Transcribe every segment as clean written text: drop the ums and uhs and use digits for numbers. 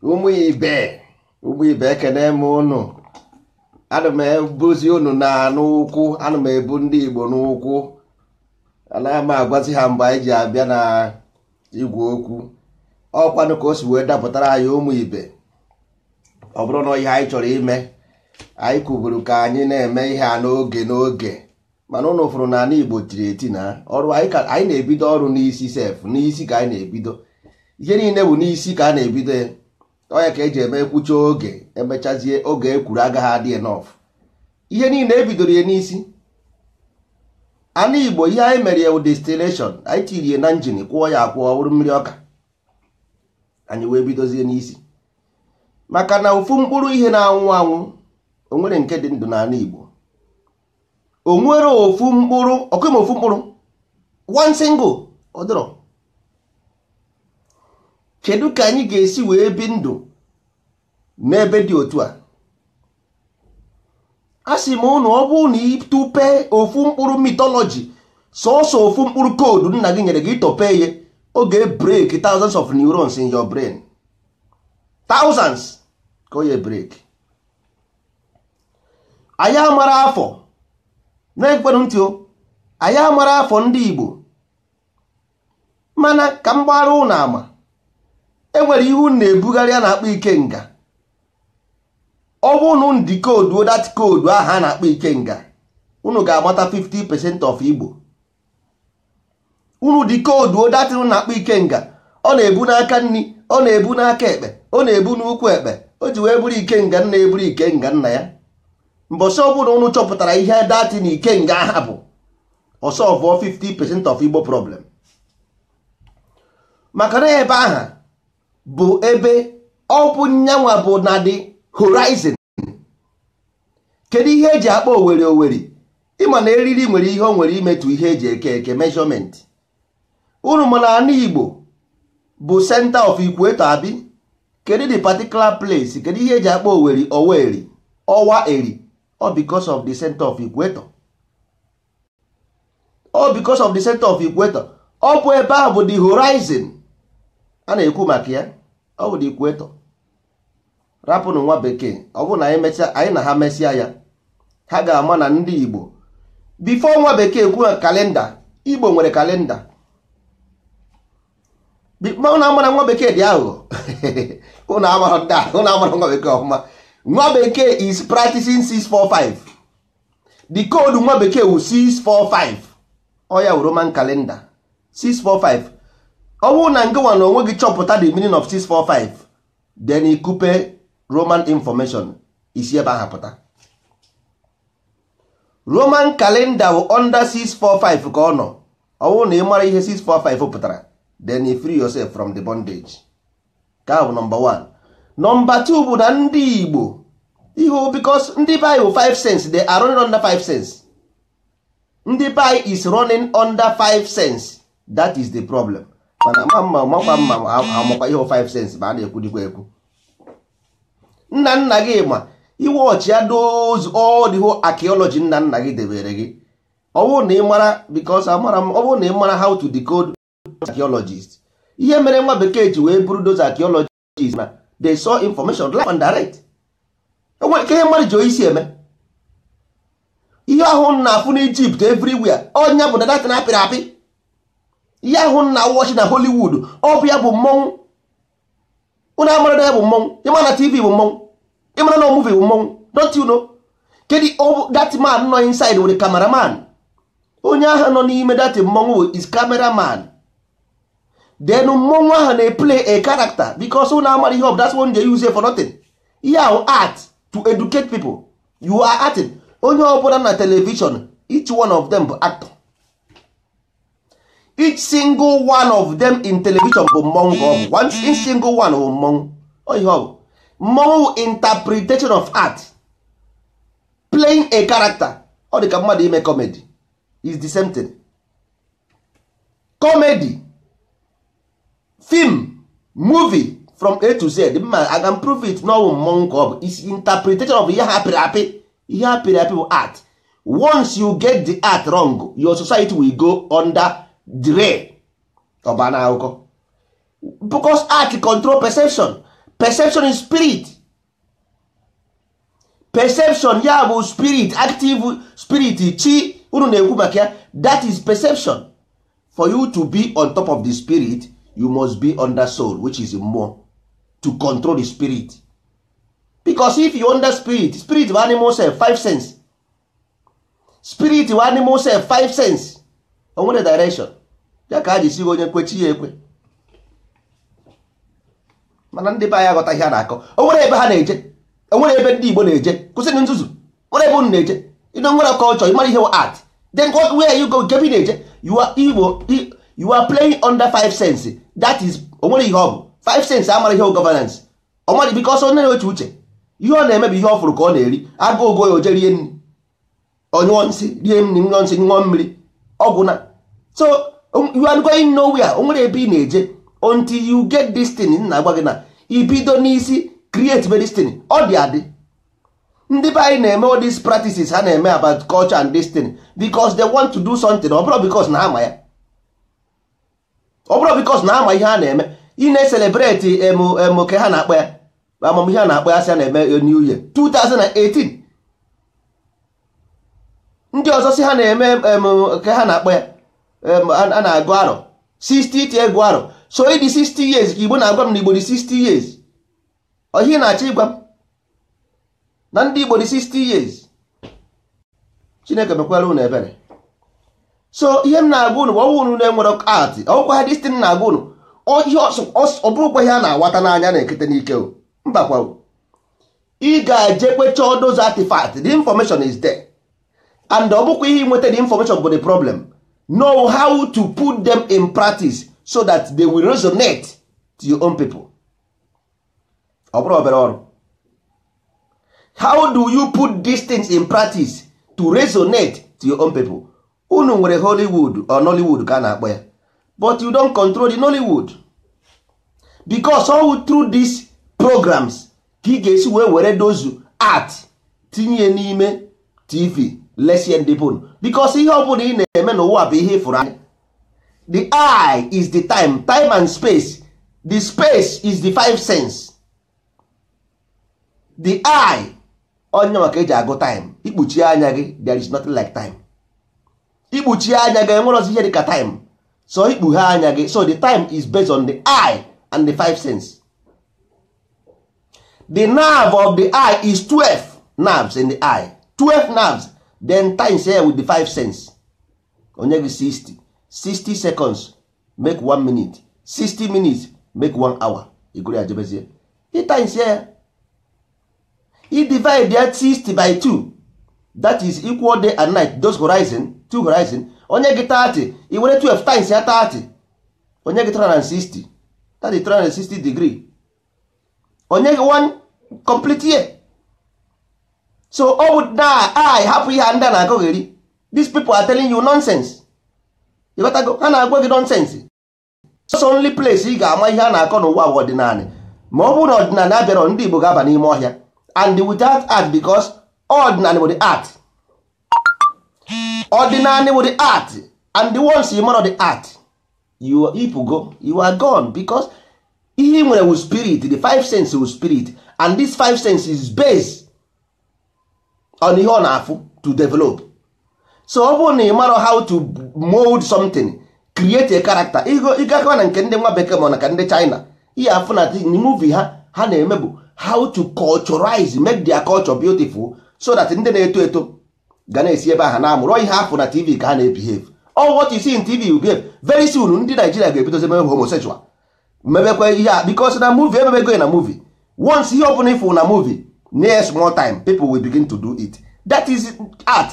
ụmụ ibe ekene m ụnụ. Ana m ebuzi ụnụ na n'ụkwụ, ana m ebu ndị Igbo n'ụkwụ, anaghị m agwazi ha mgbe anyị ji abịa na igwe okwu. Ọkwanụ ka o si wee dapụtara anyị ụmụ ibe. Ọ bụrụ na ihe anyị chọrọ ime, anyị kwuburu ka anyị na-eme ihe a n'oge mana ụnụ fụrụ na ala Igbo tiri eti na ọrụ anyị na-ebido ọrụ n'isi n'isi ka anyị na-ebido. Ihe niile bụ n'isi ka a na-ebido ya. Onye ka eji eme ekwucha oge, emechazie oge ekwuru agaghị adị enough. Ihe niile ebidoro ya n'isi. Ana Igbo ihe anyị mere ya distillation, anyị tiri ya na njin kwụọ ya akwụọ wụrụ mmiri ọka, anyị wee bidozie n'isi. Maka na ofu mkpụrụ ihe na-anwụ anwụ o nwere nke dị ndụ n'ala Igbo. O nwere ofu mkpụrụ, ọkụma ofu mkpụrụ, one single ọdịrọ. Kedu ka anyị ga-esi wee bi ndụ n'ebe dị otu a? A sị m ụnụ, ọ bụrụ na ịtụpe ofu mkpụrụ mythology, sọsọ ofu mkpụrụ koodu nna gị nyere gị ịtọpe ihe, ọ ga-break thousands of neurons in your brain. Thousands ka ọ ya break. Anyị amara afọ na-ekwenụ ntị o, anyị amara afọ ndị Igbo, mana ka m gbara ụnụ ama, enwere ihu na-ebugharị a na-akpọ ikenga. Ọ bụ unu decode that code ahụ a na-akpọ ikenga, unu ga-agbata 50% of Igbo. Unu decode that unu na-akpọ ikenga, ọ na-ebu n'aka nri, ọ na-ebu n'aka ekpe, ọ na-ebu n'ụkwụ ekpe, o ji wee bụrụ ikenga nna eburu ikenga nna ya. Mbọsị ọ bụla unu chọpụtara ihe dati na ikenga aha bụ, ọsọ ọvụọ 50% of Igbo problem. Maka na ebe aha bụ ebe ọ bụ nyanwa bụ na dị horizon. Kedu ihe eji akpọ oweri? Ịma na eriri nwere ihe o nwere imetụ ihe eji eke measurement. Unu mana ana Igbo bụ center of equator abi. Kedu the particular place? Kedu ihe eji akpọ oweri ọwa eri? All because of the center of equator. All because of the center of equator. Ọ bụ ebe ahụ bụ the horizon a na-ekwu maka ya. Ọ bụ the equator. Rapụnụ nwa bekee, ọ bụ na anyị na ha mesịa ya, ha ga-ama na ndị Igbo before nwa bekee kwuo kalenda, Igbo nwere kalenda. Ụnụ amara nwa bekee dị aghụghọ. Ụnụ amara nwa bekee ọfụma. Nwa bekee is practicing 645. The code nwa bekee wụ 645. Ọ ya wụ Roman calendar 645. Ọ bụrụ na nke nwa na onwe gị chọpụta the meaning of 645, then ikupe Roman information isi ebe ahụ pụta. Roman calendar bụ under 645 ka ọ nọ. Ọ bụrụ na ị mara ihe 645 pụtara, then you free yourself from the bondage. Ka bụ number 1. Number 2 bụ na ndị Igbo ihu, because ndị bai bụ 5 cents, they are running under 5 cents. Ndị bai is running under 5 cents. That is the problem. Mana amakwa ihe 5 cents ma a na-ekwu dịkwa ekwu. Nna gị ma iwọchi ya those all the whole archaeology nna gị debere gị. Ọ bụrụ na ị mara, because ọ bụrụ na ị mara how to decode archaeologists, ihe mere nwa bekee ji wee bụrụ those archaeologists na they saw information live and direct. Enwere ka ihe mmadụ ji isi eme ihe ahụ na-afụ na Egypt everywhere, ọnya bụ na data na-apịrị apị. Ihe ahụ na watch na Hollywood, ọ bụ ya bụ mmọnwụ. Ụnụ amara na ya bụ mmọnwụ. Ịma na TV bụ mmọnwụ, ịmara na movie bụ mmọnwụ. Don't you know? Kedu that man nọ inside with the cameraman? Onye ahụ nọ n'ime that mmọnwụ is cameraman. Then mmọnwụ ahụ na-play a character, because ụnụ amara ihe of that's one they use for nothing. Ihe ahụ art to educate people. You are acting. Onye ọbụla na television, each one of them bụ actor. Each single one of them in television bụ mmọnwụ. Each single one bụ mmọnwụ. Ihe ọ bụ mmọnwụ interpretation of art, playing a character. Ọ dị ka mmadụ ime comedy is the same thing. Comedy, film, movie from A to Z, I can prove it. No mmọnwụ ka ọ bụ is interpretation of ihe hapịrị apị. Ihe hapịrị apị bụ art. Once you get the art wrong, your society will go under the ray. Ọbana akụkọ. Because art control perception. Perception is spirit. Perception ya bụ spirit, active spirit, chi unu na-ekwu maka ya. That is perception. For you to be on top of the spirit, you must be under soul, which is more to control the spirit. Because if you under spirit, spirit bụ animal self, 5 sense. Spirit bụ animal self, 5 sense. O nwere direction. Ya ka ha ji si onye kwechi ya ekwe. Mana ndị be anyị aghọta ihe a na-akọ. O nwere ebe ha na-eje. O nwere ebe ndị Igbo na-eje. Kwụsịrị nzuzu. Nwere ebe unu na-eje. You don't nwere culture, you mara ihe art. Then what, where you go? Kebi na-eje. You are Igbo. You are playing under 5 sense. That is, o nwere ihe ọ bụ. 5 sense amara ihe governance. O nwere because ọ na-eche uche. Ihe ọ na-eme bụ ihe ọ fụrụ ka ọ na-eri. Agụ ogo ya oje rie nri. Onyụọ nsị, rie nri, ṅụọ nsị, ṅụọ mmiri. Ọgwụ na. So you are going nowhere. O nwere ebe ị na-eje until you get this thing. Na-agwa gị na ibido n'isi create this thing. Ọ dị adị. Ndị be anyị na-eme all these practices ha na-eme about culture and this thing because they want to do something. Ọ bụrụ because na ama ya. Ọ bụrụ because na ama ihe ha na-eme. Ị na-celebrate ke ha na-akpa ya. Amamihe ha na-akpa ya sị na-eme New Year 2018. Ndị ọzọ si ha na-eme ke ha na-akpa ya a na-agụ arọ 60 egwu arọ. So ịdị 60 years ka Igbo na-agwa m na Igbo dị 60 years. Ihe na-achọ ịgwa m na ndị Igbo dị 60 years. Chineke mekwara unu ebere. So ihe m na-agwa unu bụ ọnwụ unu na-enwere art. Ọkwa ha destin na-agwa unu. Ọ bụrụkwa ihe a na-awata n'anya na-ekete n'ike o. Mbakwa o. Ị ga-ejekwe chọọ those artifacts. The information is there. And ọ bụkwa ihe nweta the information bụ the problem. Know how to put them in practice so that they will resonate to your own people. Ọ bụrụ obere ọrụ. How do you put these things in practice to resonate to your own people? Unu nwere Hollywood or Nollywood ka a na-akpọ ya. But you don't control the Nollywood. Because all through these programs ka ị ga-esi were those art tinye n'ime TV lesson ndị bụ. Because ihe ọ bụla ị na-eme n'ụwa bụ ihe ịfụrụ anya. The eye is the time and space. The space is the 5 sense. The eye onye maka eji agụ time. Ikpuchi anya gị, there is nothing like time. Ikpuchi anya gị enwere ọzọ ihe dị ka time. So ikpughe anya gị. So the time is based on the eye and the 5 sense. The nerve of the eye is 12 nerves in the eye. 12 nerves. Then times here with the 5 sense. Onye gị 60 seconds make 1 minute. 60 minutes make 1 hour. Iguri ajebezie. The times here. He divide that 60 by 2. That is equal day and night. Those horizon, 2 horizon. Onye gị 30. I were 12 times ya 30. Onye gị 360. That is 360 degree. Onye gị 1 complete year. So all would die. I happy hand na agogeri. These people are telling you nonsense. You got to go. Ha na-agwa gị nonsense. It's only place ị ga-ama ihe a na-akọ n'ụwa ọdịnala. Ma ọ bụrụ na ọdịnala abịara ndị Igbo ga-aba n'ime ọhịa. And without art, because ordinary with the art. Ordinary with the art. And the ones you know the art. You people go. You are gone. Because ihe nwere with spirit. The 5 senses with spirit. And this 5 senses is based on ihe ọ na-afụ to develop. So ọ bụrụ na ị mara how to mold something, create a character. Ị gakwa na nke ndị nwa bekee ma na ka ndị China. Ihe afụ na movie ha na-eme bụ how to culturize, make their culture beautiful so that ndị na-eto eto ga na-esi ebe aha na-amụrụ ihe afụ na TV ka ha na-ebehave. All what you see in TV will behave. Very soon ndị Nigeria ga-ebidozi eme homosexual. Mebekwa ihe a because na movie emebego na movie. Once ihe ọbụla ifụ na movie, near small time people will begin to do it. That is art.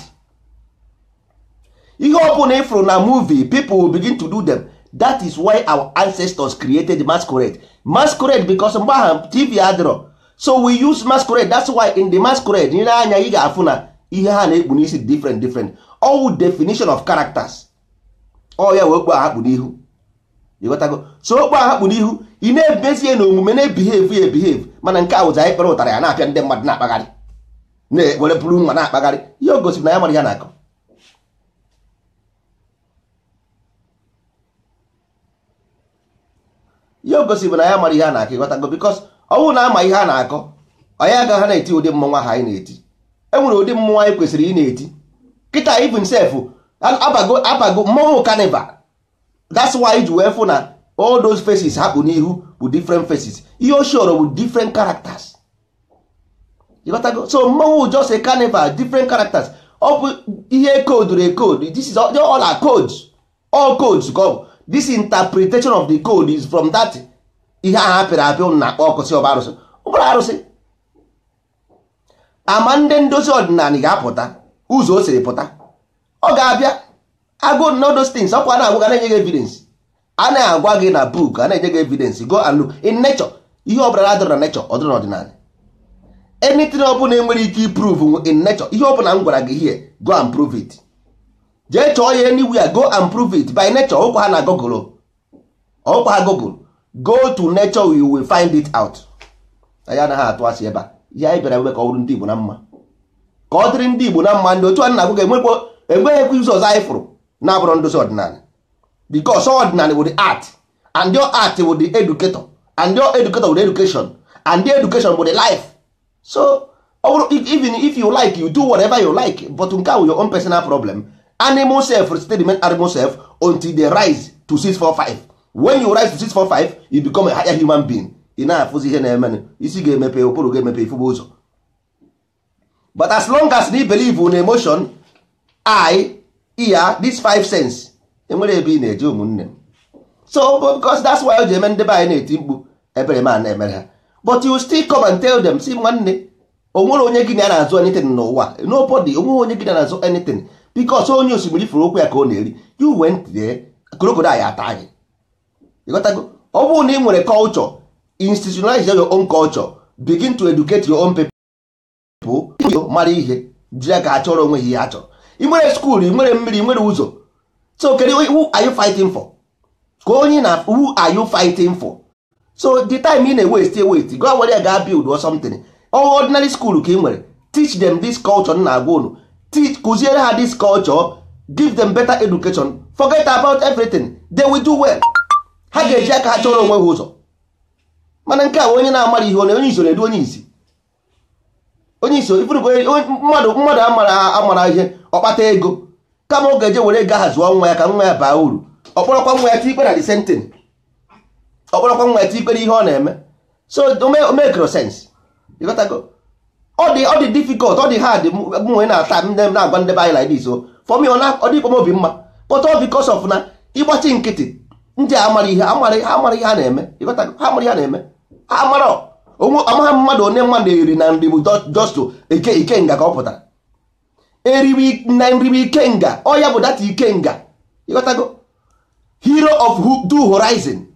Ihe ọbụla ifụ na movie, people will begin to do them. That is why our ancestors created masquerade. Masquerade because mgbe ahụ TV adịrọ. So we use masquerade. That's why in the masquerade ị na-anya ị ga-afụ na ihe ha na-ekpu n'isi different. All definition of characters. Ọ ya wee okpu ahakpu n'ihu. Ịghọtago? So okpu ahakpu n'ihu ị na-ebezie na omume na-ebehave mana nke ahụ anyị kpere ụtara ya na-apịa ndị mmadụ na-akpagharị. Na-were bụrụ nwa na-akpagharị. Ihe o gosiri na ya mara ihe na-akọ. Ihe o gosiri na ya mara ihe na-akọ. Ịghọtago? Because ọnwụ na-ama ihe a na-akọ onye agaghị ha na-eti ụdị mmọnwụ ha anyị na-eti. Enwere ụdị mmọnwụ anyị kwesịrị ị na-eti kịta even self abago mmọnwụ carnival. That's why ji wee fụ na all those faces hapụ n'ihu bụ different faces. Ihe oshoro bụ different characters. You got to go. So mmọnwụ just a carnival, different characters. Ọ bụ ihe code code. This is all our codes. All codes go. This interpretation of the code is from that ihe a hapụrụ apịa na ọkụsị ọba arụsị. Ụbụrụ arụsị. Ama ndị ndozi ọdịnala ga-apụta ụzọ o siri pụta. Ọ ga-abịa agụ know those things. Ọkwa na-agwa na-enye gị evidence. A na-agwa gị na book, a na-enye gị evidence. Go and look in nature. Ihe ọbụla adịrọ na nature, ọ dịrọ n'ọdịnala. Anything ọbụla enwere ike improve in nature, ihe ọbụla m gwara gị here, go and prove it. Jee chọọ ya anywhere, go and prove it by nature. Ọkwa ha na Google. Ọkwa ha Google. Go to nature, you will find it out. Anyị anaghị atụ asị ebe a. Ihe anyị bịara ebe ka ọ bụrụ ndị Igbo na mma. Ka ọ dịrị ndị Igbo na mma, ndị otu a na-agụ ga-enweghịkwa ụzọ ọzọ anyị fụrụ na-abụrụ ndozi ọdịnala. Because ọdịnala bụ the art, and your art bụ the educator, and your educator bụ the education, and the education bụ the life. So even if you like, you do whatever you like, but nke ahụ your own personal problem. Animal self still remain animal self until they rise to 645. When you rise to 645, you become a higher human being. Ị na-afụzi ihe na-eme, isi ga-emepe, ụbụrụ ga-emepe, ifubu ụzọ. But as long as they believe in emotion, ear, these 5 sense, enwere ebe ị na-eje ụmụnne m. So because that's why o ji eme ndị be anyị na-eti mkpu ebere ma na-emere ha. But you still come and tell them, si nwanne, o nwere onye gị na-azụ anything n'ụwa. Nobody, o nwere onye gị na-azụ anything. Because onye osimiri furu okwu ya ka ọ na-eri. You went there, crocodile ata gị. You got to go. Ọ bụrụ na ị nwere culture, institutionalize your own culture, begin to educate your own people, mara ihe, jiri ka ha chọrọ onwe ihe ha chọrọ. Ị nwere school, ị nwere mmiri, ị nwere ụzọ. So who are you fighting for? Who are you fighting for? So the time ị na-waste, go where ga build or something. Ordinary school ka ị nwere. Teach them this culture na-agwa unu. Kụziere ha this culture, give them better education. Forget about everything. They will do well. Ha ga-eji aka ha chọrọ onwe ha ụzọ. Mana nke a onye na-amara ihe onye iso na-edu onye isi. Onye iso ifuru mmadụ amara ihe ọkpata ego. Kama ọ ga-eje were ego ha zụọ nwa ya ka nwa ya baa uru. Ọkpọrọkwa nwa ya tikpe na the same thing. Ọkpọrọkwa nwa ya tikpe ihe ọ na-eme. So o make sense. You got to go. Ọ dị difficult, ọ dị hard mwe na-ata ndị na-agwa ndị be like this. So for me ọ dị obi mma. But all because of na ịgbachi nkịtị ndị amara ihe ha na-eme. You got to go. Ha amara ihe ha na-eme. Ha amara amaghị mmadụ onye mmadụ eri na nri bụ just to ikenga ka ọ pụtara. Eriwi na nri ikenga, ọ ya bụ data ikenga. You got to go. Hero of do horizon.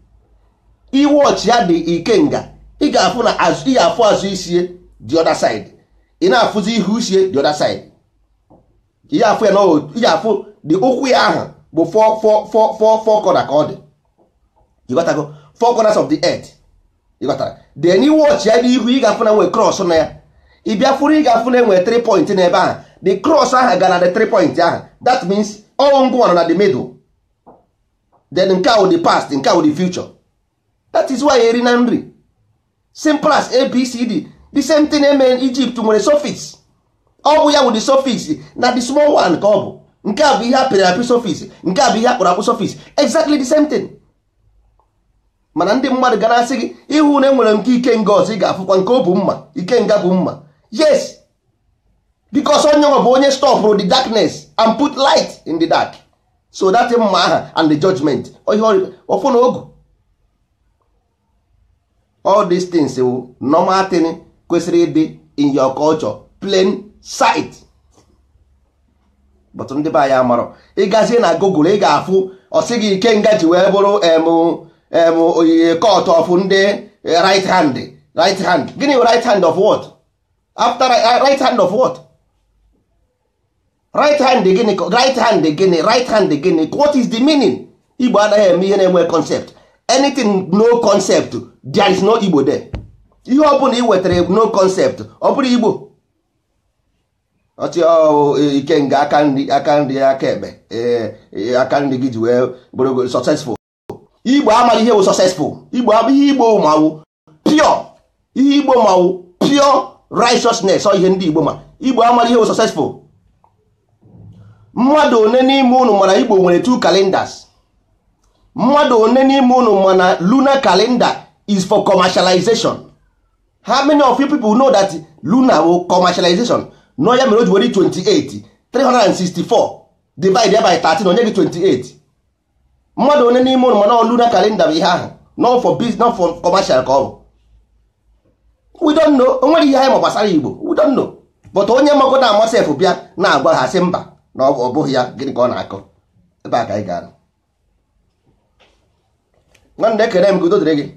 Iwatch ya dị ikenga. Ị ga-afụ na ị ga-afụ azụ isie the other side. Ị na-afụzi ihu isie the other side. Ị ga-afụ ya no, ị ga-afụ the ụkwụ ya ahụ bụ four corner ka ọ dị. You got to go. 4 corners of the earth. You got to. Then you watch ya n'ihu ị ga-afụ na nwe cross na ya. Ị bịa fụrụ ị ga-afụ na enwe 3 point n'ebe ahụ. The cross ahụ gara na the 3 point ahụ. That means all ngwa na the middle. Then nke ahụ the past, nke ahụ the future. That is why eri na nri. Simple as ABCD. The same thing eme in Egypt nwere suffix. Ọ bụ ya wụ the suffix na the small one ka ọ bụ. Nke a bụ ihe apịrị apị suffix. Nke a bụ ihe akpọrọ akpụ suffix. Exactly the same thing. Mana ndị mmadụ ga na-asị gị ihu na enwere nke ikenga ọzọ ị ga-afụkwa nke ọ bụ mma. Ikenga bụ mma. Yes. Because onye nwe bụ onye stop the darkness and put light in the dark. So that mma aha and the judgment. Ọfụ na ogu. All these things normal thing kwesịrị ịdị in your culture plain sight. But ndị be anyị amarọ. Ị gazie na Google ị ga-afụ ọsị gị ikenga ji wee bụrụ court of ndị right hand. Gịnị right hand of what? After right hand of what? Right hand gịnị? Right hand gịnị? What is the meaning? Igbo anaghị eme ihe na-enwe concept. Anything no concept, there is no Igbo there. Ihe ọ bụla ị wetara no concept, ọ bụrụ Igbo. Ọchị ikenga aka nri aka ekpe. Aka nri gị ji wee bụrụ successful. Igbo amaghị ihe bụ successful. Igbo abụghị Igbo mawụ pure. ihe Igbo ma pure righteousness. Ọ ihe ndị Igbo ma. Igbo amara ihe successful. Mmadụ one n'ime unu mana Igbo nwere 2 calendars. Mmadụ one n'ime unu mana lunar calendar is for commercialization. How many of you people know that lunar will commercialization? No, ya mere o ji were 28 364 divide by 13 onye gị 28. Mmadụ one n'ime unu mana lunar calendar bụ ihe ahụ, not for business, not for commercial ka ọ bụ. We don't know. Onwere ihe anyị ma gbasara Igbo. We don't know. But onye magoda amasef bịa na-agwa ha sị mba na ọ bụghị ya, gịnị ka ọ na-akọ. Ebe a ka anyị ga-anọ. Nwanne ekene m gudo dịrị gị.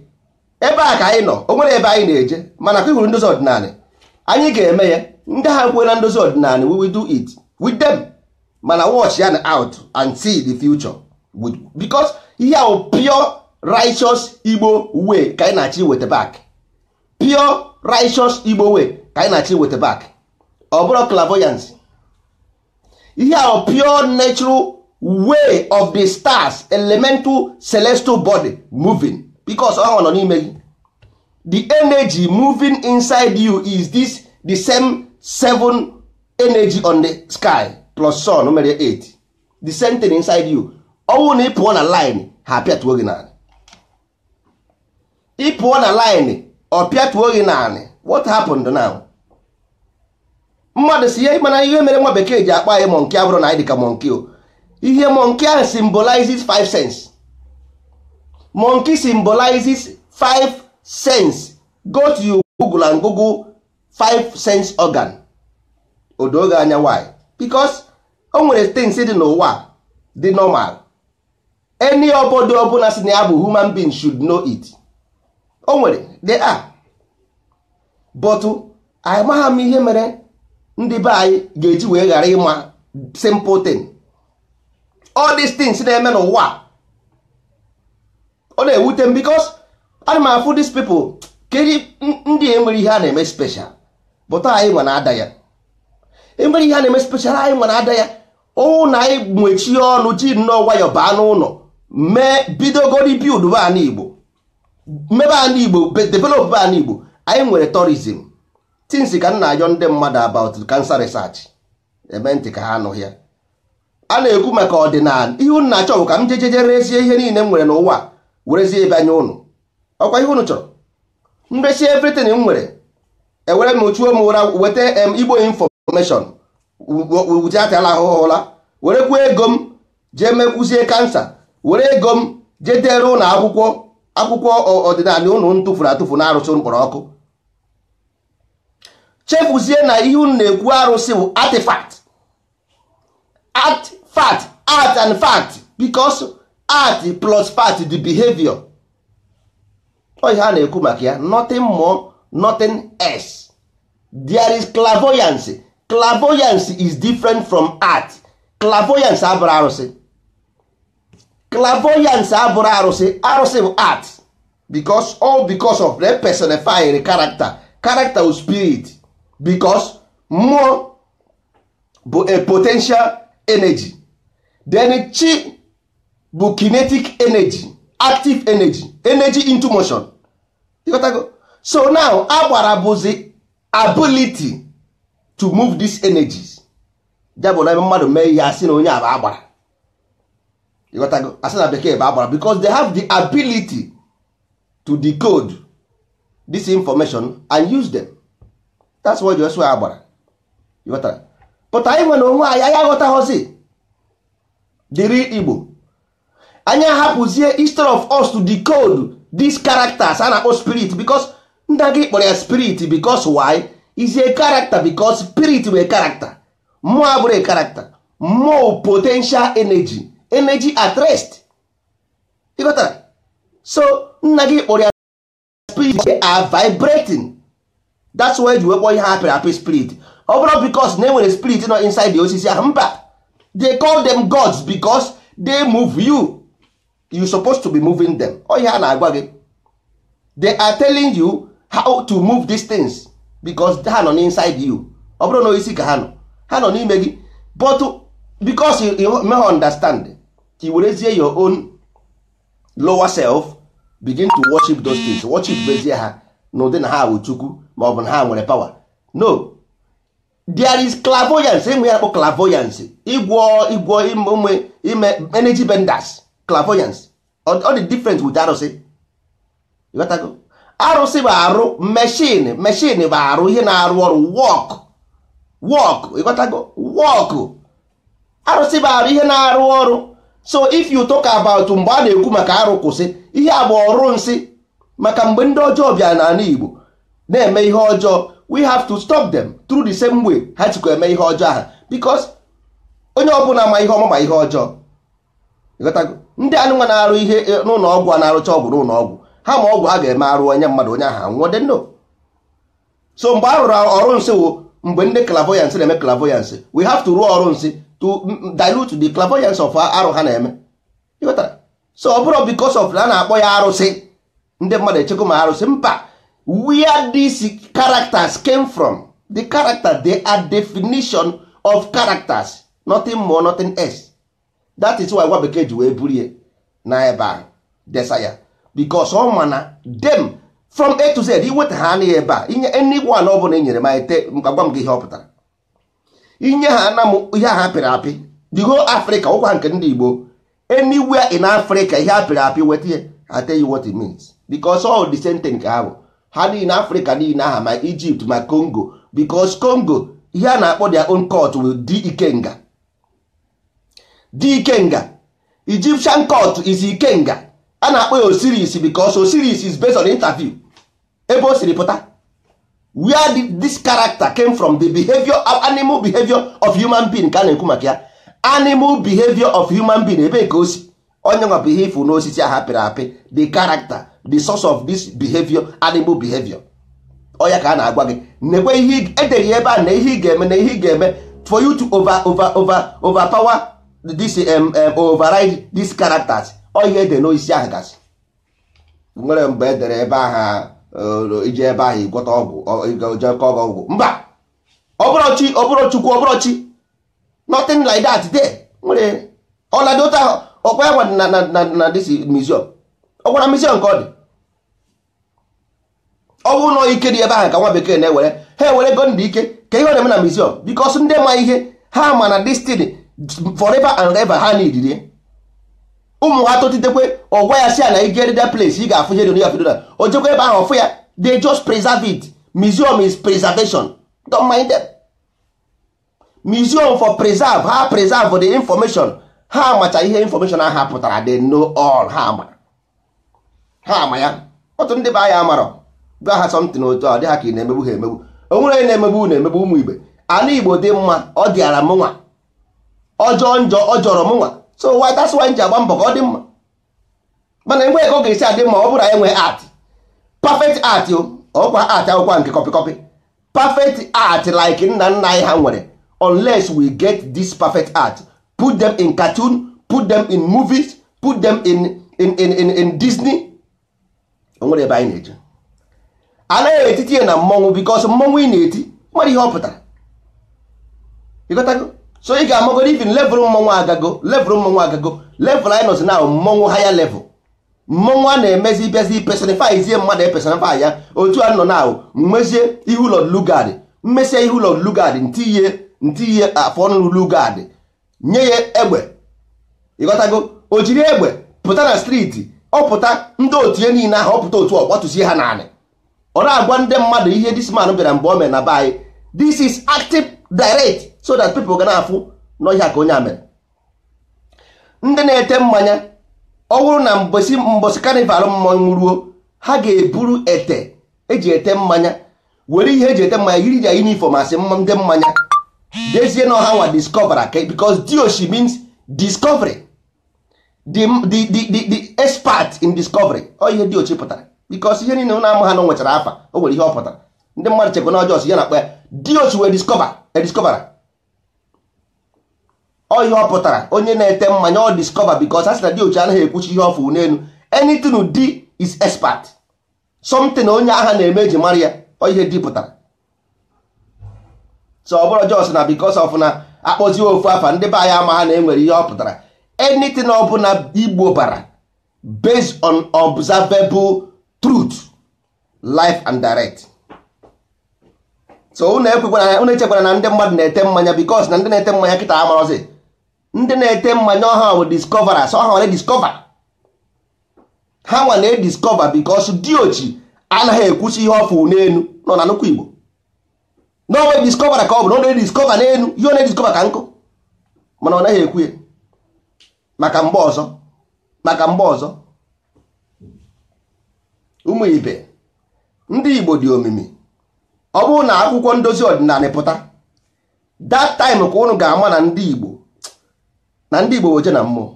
Ebe a ka anyị nọ. O nwere ebe anyị na-eje, mana ka ihuru ndozi ọdịnala anyị ga-eme ya. Ndị ha kwere ndozi ọdịnala, we will do it with them. Mana watch ya out and see the future because ihe ahụ pure righteous Igbo way ka anyị na-achị weta back. Pure righteous Igbo way ka anyị na-achị weta back. Ọ bụrụ clairvoyance. Ihe ahụ pure natural way of the stars, elemental celestial body moving, because ọ nọ n'ime gị. The energy moving inside you is this the same 7 energy on the sky plus sun mere 8. The same thing inside you. Ọwụ na ị pụọ na line ha apịatuo gị n'ala. Ị pụọ na line ọ pịatuo gị n'ala. What happened now? Mmadụ si ya mana ihe mere nwa bekee ji akpa anyị monkey abụrụ na anyị dị ka monkey o. Ihe monkey ahụ symbolizes 5 senses. Monkey symbolizes 5 senses. Go to Google and Google 5 sense organ. Odoga anya why? Because o nwere things dị n'ụwa dị normal. Any obodo ọbụla si na ya bụ human being should know it. O nwere, they are. But anyị maha m ihe mere ndị be anyị ga-eji wee ghara ịma simple thing. All these things na-eme n'ụwa ọ na-ewute m because ana m afụ these people kedu ndị enwere ihe a na-eme special but anyị nwa na-ada ya. Enwere ihe a na-eme special anyị nwa na-ada ya. Ọ na anyị nwechie ọnụ ji nnọọ nwayọ baa n'ụlọ mee bidogori build ba na Igbo mebe ana Igbo develop ba na Igbo. Anyị nwere tourism things ka nna ajọ ndị mmadụ about cancer research eme ntị ka ha nọ ya. A na-ekwu maka ọdịnala ihe unu na-achọ bụ ka m jejeje resie ihe niile m nwere n'ụwa werezie ebe anya ụnụ. Ọkwa ihe unu chọrọ mresie everything m nwere ewere m ochuo m ụra weta Igbo information wute atala ahụhụ ụla werekwa ego m jee mekwuzie kansa were ego m jee dere ụlọ akwụkwọ ọdịnala ụnụ ntụfuru atụfu na arụsị mkpọrọ ọkụ. Chefuzie na ihe unu na-ekwu arụsị bụ artifact art and fact because art plus fact the behavior. Ọ ihe a na-ekwu maka ya, nothing more nothing else. There is clairvoyance. Clairvoyance is different from art. Clairvoyance abụrụ arụsị. Clairvoyance abụrụ arụsị. Arụsị bụ art because of the personifying character of spirit because mmụọ bụ a potential energy. Then chi bụ kinetic energy, active energy into motion. So now agbara bụzi ability to move these energies. Jabụ na mmadụ mee ihe asị na onye aba agbara. Asị na bekee bụ agbara because they have the ability to decode this information and use them. That's what you swear agbara. But anyị nwere onwe anyị aghọtaghọzi the real Igbo. Anyị hapụzie instead of us to decode these characters a na-akpọ spirit because ndị gị kpọrọ ya spirit because why is a character because spirit were character. Mmụọ abụrụ a character. Mmụọ potential energy at rest. So nna gị kpọrọ ya spirit, they are vibrating. That's why you wekpọ ihe happy spirit. Ọ bụrụ because na enwere spirit nọ inside the osisi ahụ mba. They call them gods because they move you. You're supposed to be moving them. Ọ ihe a na-agwa gị. They are telling you how to move these things because ha nọ inside you. Ọ bụrụ na isi ka ha nọ n'ime gị. But because you may understand, you werezie your own lower self begin to worship those things. Worship bezie ha. n'ụdị na ha bụ chukwu ma ọ bụ na ha nwere power. No, there is clairvoyance. Enwe ya kpọ clairvoyance, igwọ ime energy benders. Clairvoyance all the difference with arụsị. Ịghọtago? Arụsị bụ arụ, machine bụ arụ, ihe na-arụ ọrụ, work. Ịghọtago? Work. Arụsị bụ arụ, ihe na-arụ ọrụ. So if you talk about mgbe a na-ekwu maka arụ kwụsị, ihe a bụ ọrụ nsị. Maka mgbe ndị ọjọọ bịara n'ala Igbo na-eme ihe ọjọọ, we have to stop them through the same way ha chịkwa eme ihe ọjọọ ahụ, because onye ọbụla ma ihe ọma ma ihe ọjọọ. Ịghọtago? Ndị anụnwa na-arụ ihe n'ụlọ ọgwụ a na-arụcha ọgwụ n'ụlọ ọgwụ, ha ma ọgwụ ha ga-eme arụ onye mmadụ, onye ahụ anwụọ. They know. So mgbe a rụrụ ọrụ nsị wụ mgbe ndị clairvoyance na-eme clairvoyance, we have to rụọ ọrụ nsị to dilute the clairvoyance of arụ ha na-eme. Ịghọtara? So ọ bụrụ because of na na-akpọ ya arụsị, ndị mmadụ echekwa ma arụsị. Mba, where these characters came from, the character, they are definition of characters, nothing more, nothing else. That is why nwa bekee ji wee burie na ebe a desa ya, because ọ mana them from A to Z iweta ha anaghị ebe a inye anyone ọ bụla enyere ma ete mkpagwa m gị ihe ọ pụtara, inye ha na m ihe ha pịrị apị. The whole Africa ụkwa nke ndị Igbo, anywhere in Africa ihe ha pịrị apị weta ihe, I tell you what it means, because all the same thing ka ha bụ. Ha niile Africa niile aha ma Egypt ma Congo, because Congo ihe a na-akpọ their own court will di Ikenga. Egyptian court is Ikenga. A na-akpọ ya Osiris because Osiris is based on interview. Ebe o siri pụta, where this character came from, the behavior of animal behavior of human being ka a na-ekwu maka ya. Animal behavior of human being, ebe ka o si onye nwa bụ ihe ifu n'osisi aha pịrị apị, the character, the source of this behavior, animal behavior. Oya ka a na-agwa gị nekwe ihe edere ebe a na ihe ị ga-eme na ihe ị ga-eme for you to overpower this override these characters. Oya ede n'osisi ahụ gasị. Nwere mgbe edere ebe aha ije ebe ahụ ịgwọta ọgwụ. Mba, ọ bụrụ Chukwu, ọ bụrụ chi, nothing like that there. Nwere ọladota ọkwa ya na this museum, ọgwara museum ka ọ dị. Ọ bụrụ na ike dị ebe ahụ ka nwa bekee na-ewere, ha ewere go ndị ike ka ihe ọ na-eme na museum, because ndị ma ihe ha ma na this thing forever and ever ha need. Ụmụ ha totitekwe ọgwa ya si na ije that place ị ga-afụ ihe dị ya fido na o jekwa ebe ahụ ọfụ ya, they just preserve it. Museum is preservation, don't mind them. Museum for preserve, ha preserve for the information. Ha macha ihe information ha pụtara, they know all. Ha ama ya. Otu ndị ba ya amarọ gwa ha something otu ọ dị ha ka ị na-emegbu ha emegbu. O nwere na-emegbu ụmụ Igbo. Ana Igbo dị mma, ọ dịara m nwa. Ọjọọ njọ, ọ jọrọ m nwa. So why that's why nji agba mbọ ka ọ dị mma. Mana enwe ego ga-esi adị mma ọ bụrụ anyị nwee art. Perfect art ọkwa art akwụkwọ nke copy. Perfect art like nna nna anyị ha nwere. Unless we get this perfect art, put them in cartoon, put them in movies, put them in Disney. Onwere ebe anyị na-eje. Anaghị etiti na mmọnwụ because mmọnwụ ị na-eti nwere ihe ọ pụtara. Ịghọtago? So ị ga-amagoro even level mmọnwụ agago, level anyị nọzi na mmọnwụ higher level. Mmọnwụ a na-emezi bịazi personify zie mmadụ personify ya otu a nọ na mmezie ihu Lord Lugard, mmesie ihu Lord Lugard ntiye afọ ọnụ Lugard, nye ya egbe. Ịghọtago? O jiri egbe pụta na streeti, ọ pụta ndị otu ya niile ahụ, ọ pụta otu ọkpọtụsie ha naanị. Ọ na-agwa ndị mmadụ ihe this man bịara mgbe o mere na be anyị. This is active direct so that people ga na-afụ n'ọhịa ka onye a mere. Ndị na-ete mmanya ọ bụrụ na mbọsị carnival mmọnwụ ruo, ha ga-eburu ete eji ete mmanya, were ihe eji ete mmanya yiri ya uniform asị ndị mmanya dezie na ọha nwa discover, because dioshi means discovery, the expert in discovery. Ọ ihe diochi pụtara, because ihe niile na-amụ ha na nwechara afa, o nwere ihe ọ pụtara. Ndị mmadụ chekwa na ọjọọ ya na-akpa ya diochi wee discover. Ọ ihe ọ pụtara, onye na-ete mmanya ọ discover, because a sị na diochi anaghị ekwuchi ihe ọfụ n'elu. Anything D is expert, something onye agha na-eme eji mara ya. Ọ ihe D pụtara. So ọ bụrụ jos na because of na akpọzi ofu afa ndị be anyị ama ha na-enwere ihe ọ pụtara. Anything ọ bụla Igbo bara based on observable truth, live and direct. So unu echekwara na ndị mmadụ na-ete mmanya because na ndị na-ete mmanya kịta amarozi. Ndị na-ete mmanya ọha bụ discoverers, ọha nwere discover. Ha nwa na-ediscover because diochi anaghị ekwusi ihe ọfụ n'enu nọ na nnukwu Igbo. N'onwe discover ka ọ bụ na ọ na-ediscover n'enu, ihe ọ na-ediscover ka nkụ. Mana ọ naghị ekwu ya. Maka mgbe ọzọ. Ụmụ ibe, ndị Igbo dị omimi. Ọ bụrụ na akwụkwọ ndozi ọdịnala pụta, that time ka unu ga-ama na ndị Igbo bụ oje na mmụọ.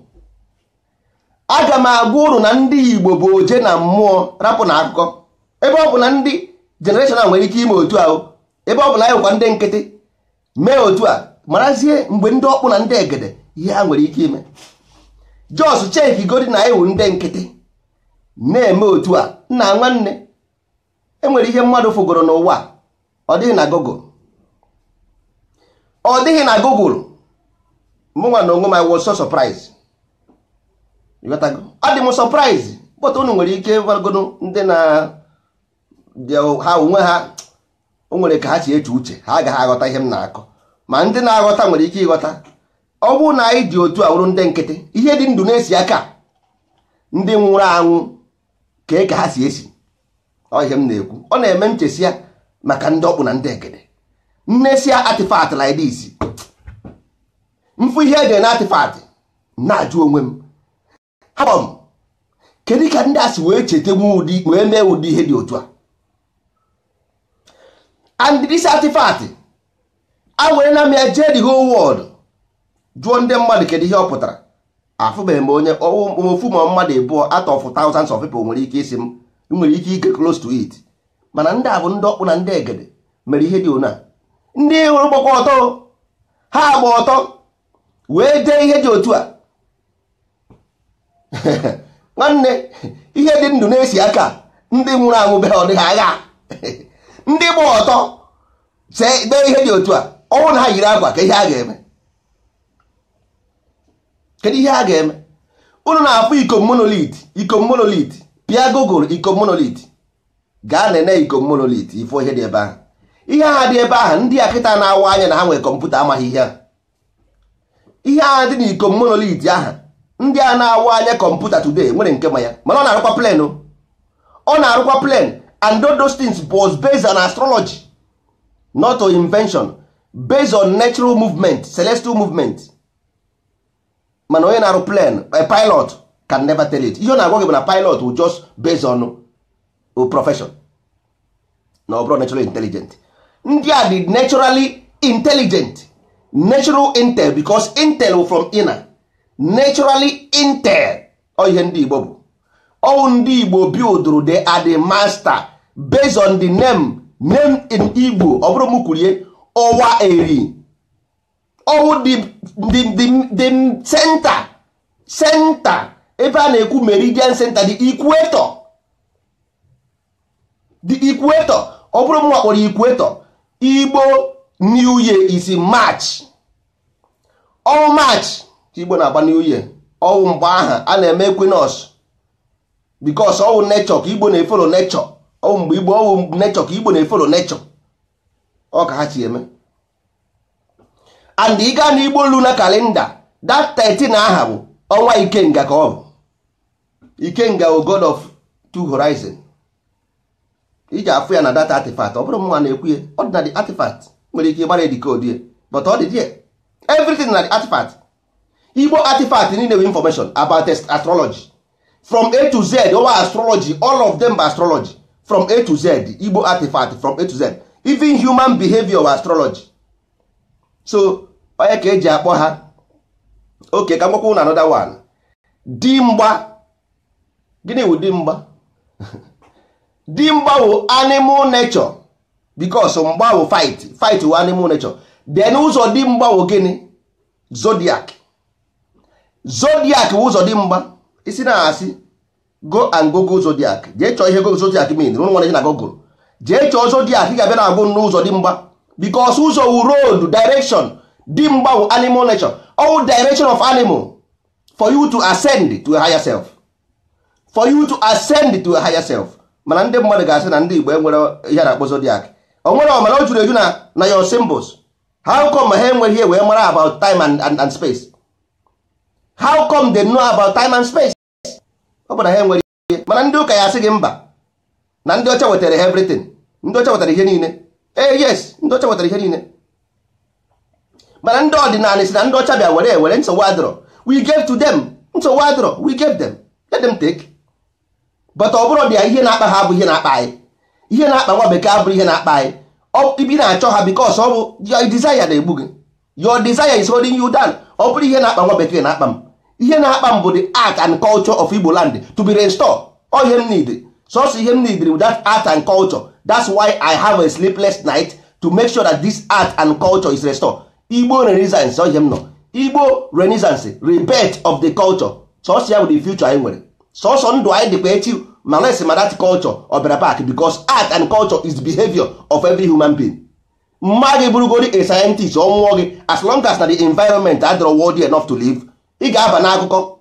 Aga m agwa unu na ndị Igbo bụ oje na mmụọ, rapụ na akụkọ. Ebe ọ bụ na ndị generation a nwere ike ime otu ahụ, ebe ọ bụ na anyị kwa ndị nkịtị mee otu a, marazie mgbe ndị ọkpụ na ndị egede ihe ha nwere ike ime. Jos cheki godi na iwu ndị nkịtị na-eme otu a. Nna nwanne, enwere ihe mmadụ fụgoro n'ụwa, ọ dịghị na Google. Mụnwa na onwe m, I was so surprised. Adị m surprise, but unu nwere ike gwagodo ndị na ha onwe ha, o nwere ka ha si eche uche, ha agaghị aghọta ihe m na-akọ. Ma ndị na-aghọta nwere ike ịghọta. Ọ bụrụ na anyị dị otu a wụrụ ndị nkịtị, ihe dị ndụ na-esi aka ndị nwụrụ anwụ ka ha si esi. Ọ ihe m na-ekwu. Ọ na-eme nchesi ya maka ndị ọkpụ na ndị egede. Nnesia artifact like this. Mfu ihe ede na artifact na-ajụ onwe m, habọm, kedu ka ndị asị wee chete wee mee ụdị ihe dị otu a? And this artifact a were na mịa jee the whole world jụọ ndị mmadụ kedu ihe ọ pụtara. Afụbeghị m onye ofu ma mmadụ abụọ out of thousands of people nwere ike isi m nwere ike ige close to it. Mana ndị a bụ ndị ọkpụ na ndị egede mere ihe dị ona. Ndị hụrụ gbakwa ọtọ, ha agba ọtọ wee dee ihe dị otu a. Nwanne, ihe dị ndụ na-esi aka ndị nwụrụ anwụ be ọ dịghị agha. Ndị gba ọtọ dee ihe dị otu a, ọnwụ na ha yiri akwa ka ihe a ga-eme. Kedu ihe a ga-eme? Unu na-afụ ikom monolith, pịa Google ikom monolith, gaa nene ikom monolith, ifo ihe dị ebe ahụ. Ihe ha dị ebe ahụ, ndị akịta na-awa anya na ha nwere kọmputa amaghị ihe a. Ihe a dị na ikom monolith ahụ, ndị a na-awa anya kọmputa today nwere nke ma ya, mana ọ na-arụkwa plane. Ọ na-arụkwa plane, and those things was based on astrology, not on invention, based on natural movement, celestial movement. Mana onye na-arụ plane, a pilot can never tell it. Ihe ọ na-agwa gị bụ na pilot will just based on profession, na ọ bụrụ naturally intelligent. Ndị a dị naturally intelligent, natural intel, because intel from inner, naturally intel. Ọ ihe ndị Igbo bụ. All ndị Igbo build, they are the master based on the name in Igbo. Ọ bụrụ m kwurie ọwa eri. All the center ebe a na-ekwu meridian center, the equator. Ọ bụrụ m wakpọrọ equator. Igbo New Year is in March. All March Igbo na-agba New Year. Ọwụ mgbe aha a na-eme equinox, because ọwụ nature ka Igbo na-efolo nature. Ọwụ mgbe Igbo ọwụ nature ka Igbo na-efolo nature. Ọ ka ha chi eme. And ị gaa n'Igbo lunar calendar, that 13 aha bụ ọnwa Ikenga ka ọ bụ. Ikenga o god of two horizon. Iji afụ ya na data artifact. Ọ bụrụ mwa na-ekwu ya, ọ dị na the artifact. Nwere ike ịgbara decode ya, but ọ dị there. Everything na the artifact. Igbo artifact niile with information about astrology. From A to Z, over astrology, all of them by astrology. From A to Z, Igbo artifact from A to Z. Even human behavior of astrology. So, onye ka eji akpọ ha. Okay, ka mwakwu na another one. Dimgba. Gịnị wụ dimgba? Dimgba wụ animal nature. Because mgba wụ fight wụ animal nature. Then ụzọ dimgba wụ gịnị? Zodiac. Zodiac wụ ụzọ dimgba. Isi na asị, go and google zodiac. Jee chọọ ihe zodiac mean. Rụrụ nwana na Google. Jee chọọ zodiac, ị ga-abịa na agụ n'ụzọ dimgba. Because ụzọ wụ road, direction. Dimgba wụ animal nature. All direction of animal. For you to ascend to a higher self. For you to ascend to a higher self. mana ndị mmadụ ga-asị na ndị Igbo enwere ihe na-akpọ zodiac. O nwere ọmara o juru eju na your symbols. How come ha enweghị ihe wee mara about time and space? How come they know about time and space? Ọ bụ na ha enwere ihe. Mana ndị ụka ya asị gị mba na ndị ọcha wetara everything. Ndị ọcha wetara ihe niile. Yes, ndị ọcha wetara ihe niile. Mana ndị ọdịnala si na ndị ọcha bịa were nsogbu adịrọ. We gave to them. Nsogbu adịrọ, we gave them. Let them take. But ọ bụrụ dị ya ihe na-akpa ha bụ ihe na-akpa anyị. Ihe na-akpa nwa bekee abụrụ ihe na-akpa anyị. Ibi na-achọ ha because ọ bụ your desire na-egbu gị. Your desire is holding you down. Ọ bụrụ ihe na-akpa nwa bekee na-akpa m. Ihe na-akpa m bụ the art and culture of Igbo land to be restored. Ọ ihe m need. So ihe m need with that art and culture. That's why I have a sleepless night to make sure that this art and culture is restored. Igbo Renaissance, ọ ihe m nọ. Igbo Renaissance, rebirth of the culture. So ya bụ the future anyị nwere. So ndụ anyị dịkwa echi ma lesi ma that culture ọ bịara back because art and culture is the behavior of every human being. Mma gị bụrụgodi a scientist ọnwụọ gị as long as na the environment adịrọ worthy enough to live, ị ga-aba n'akụkọ.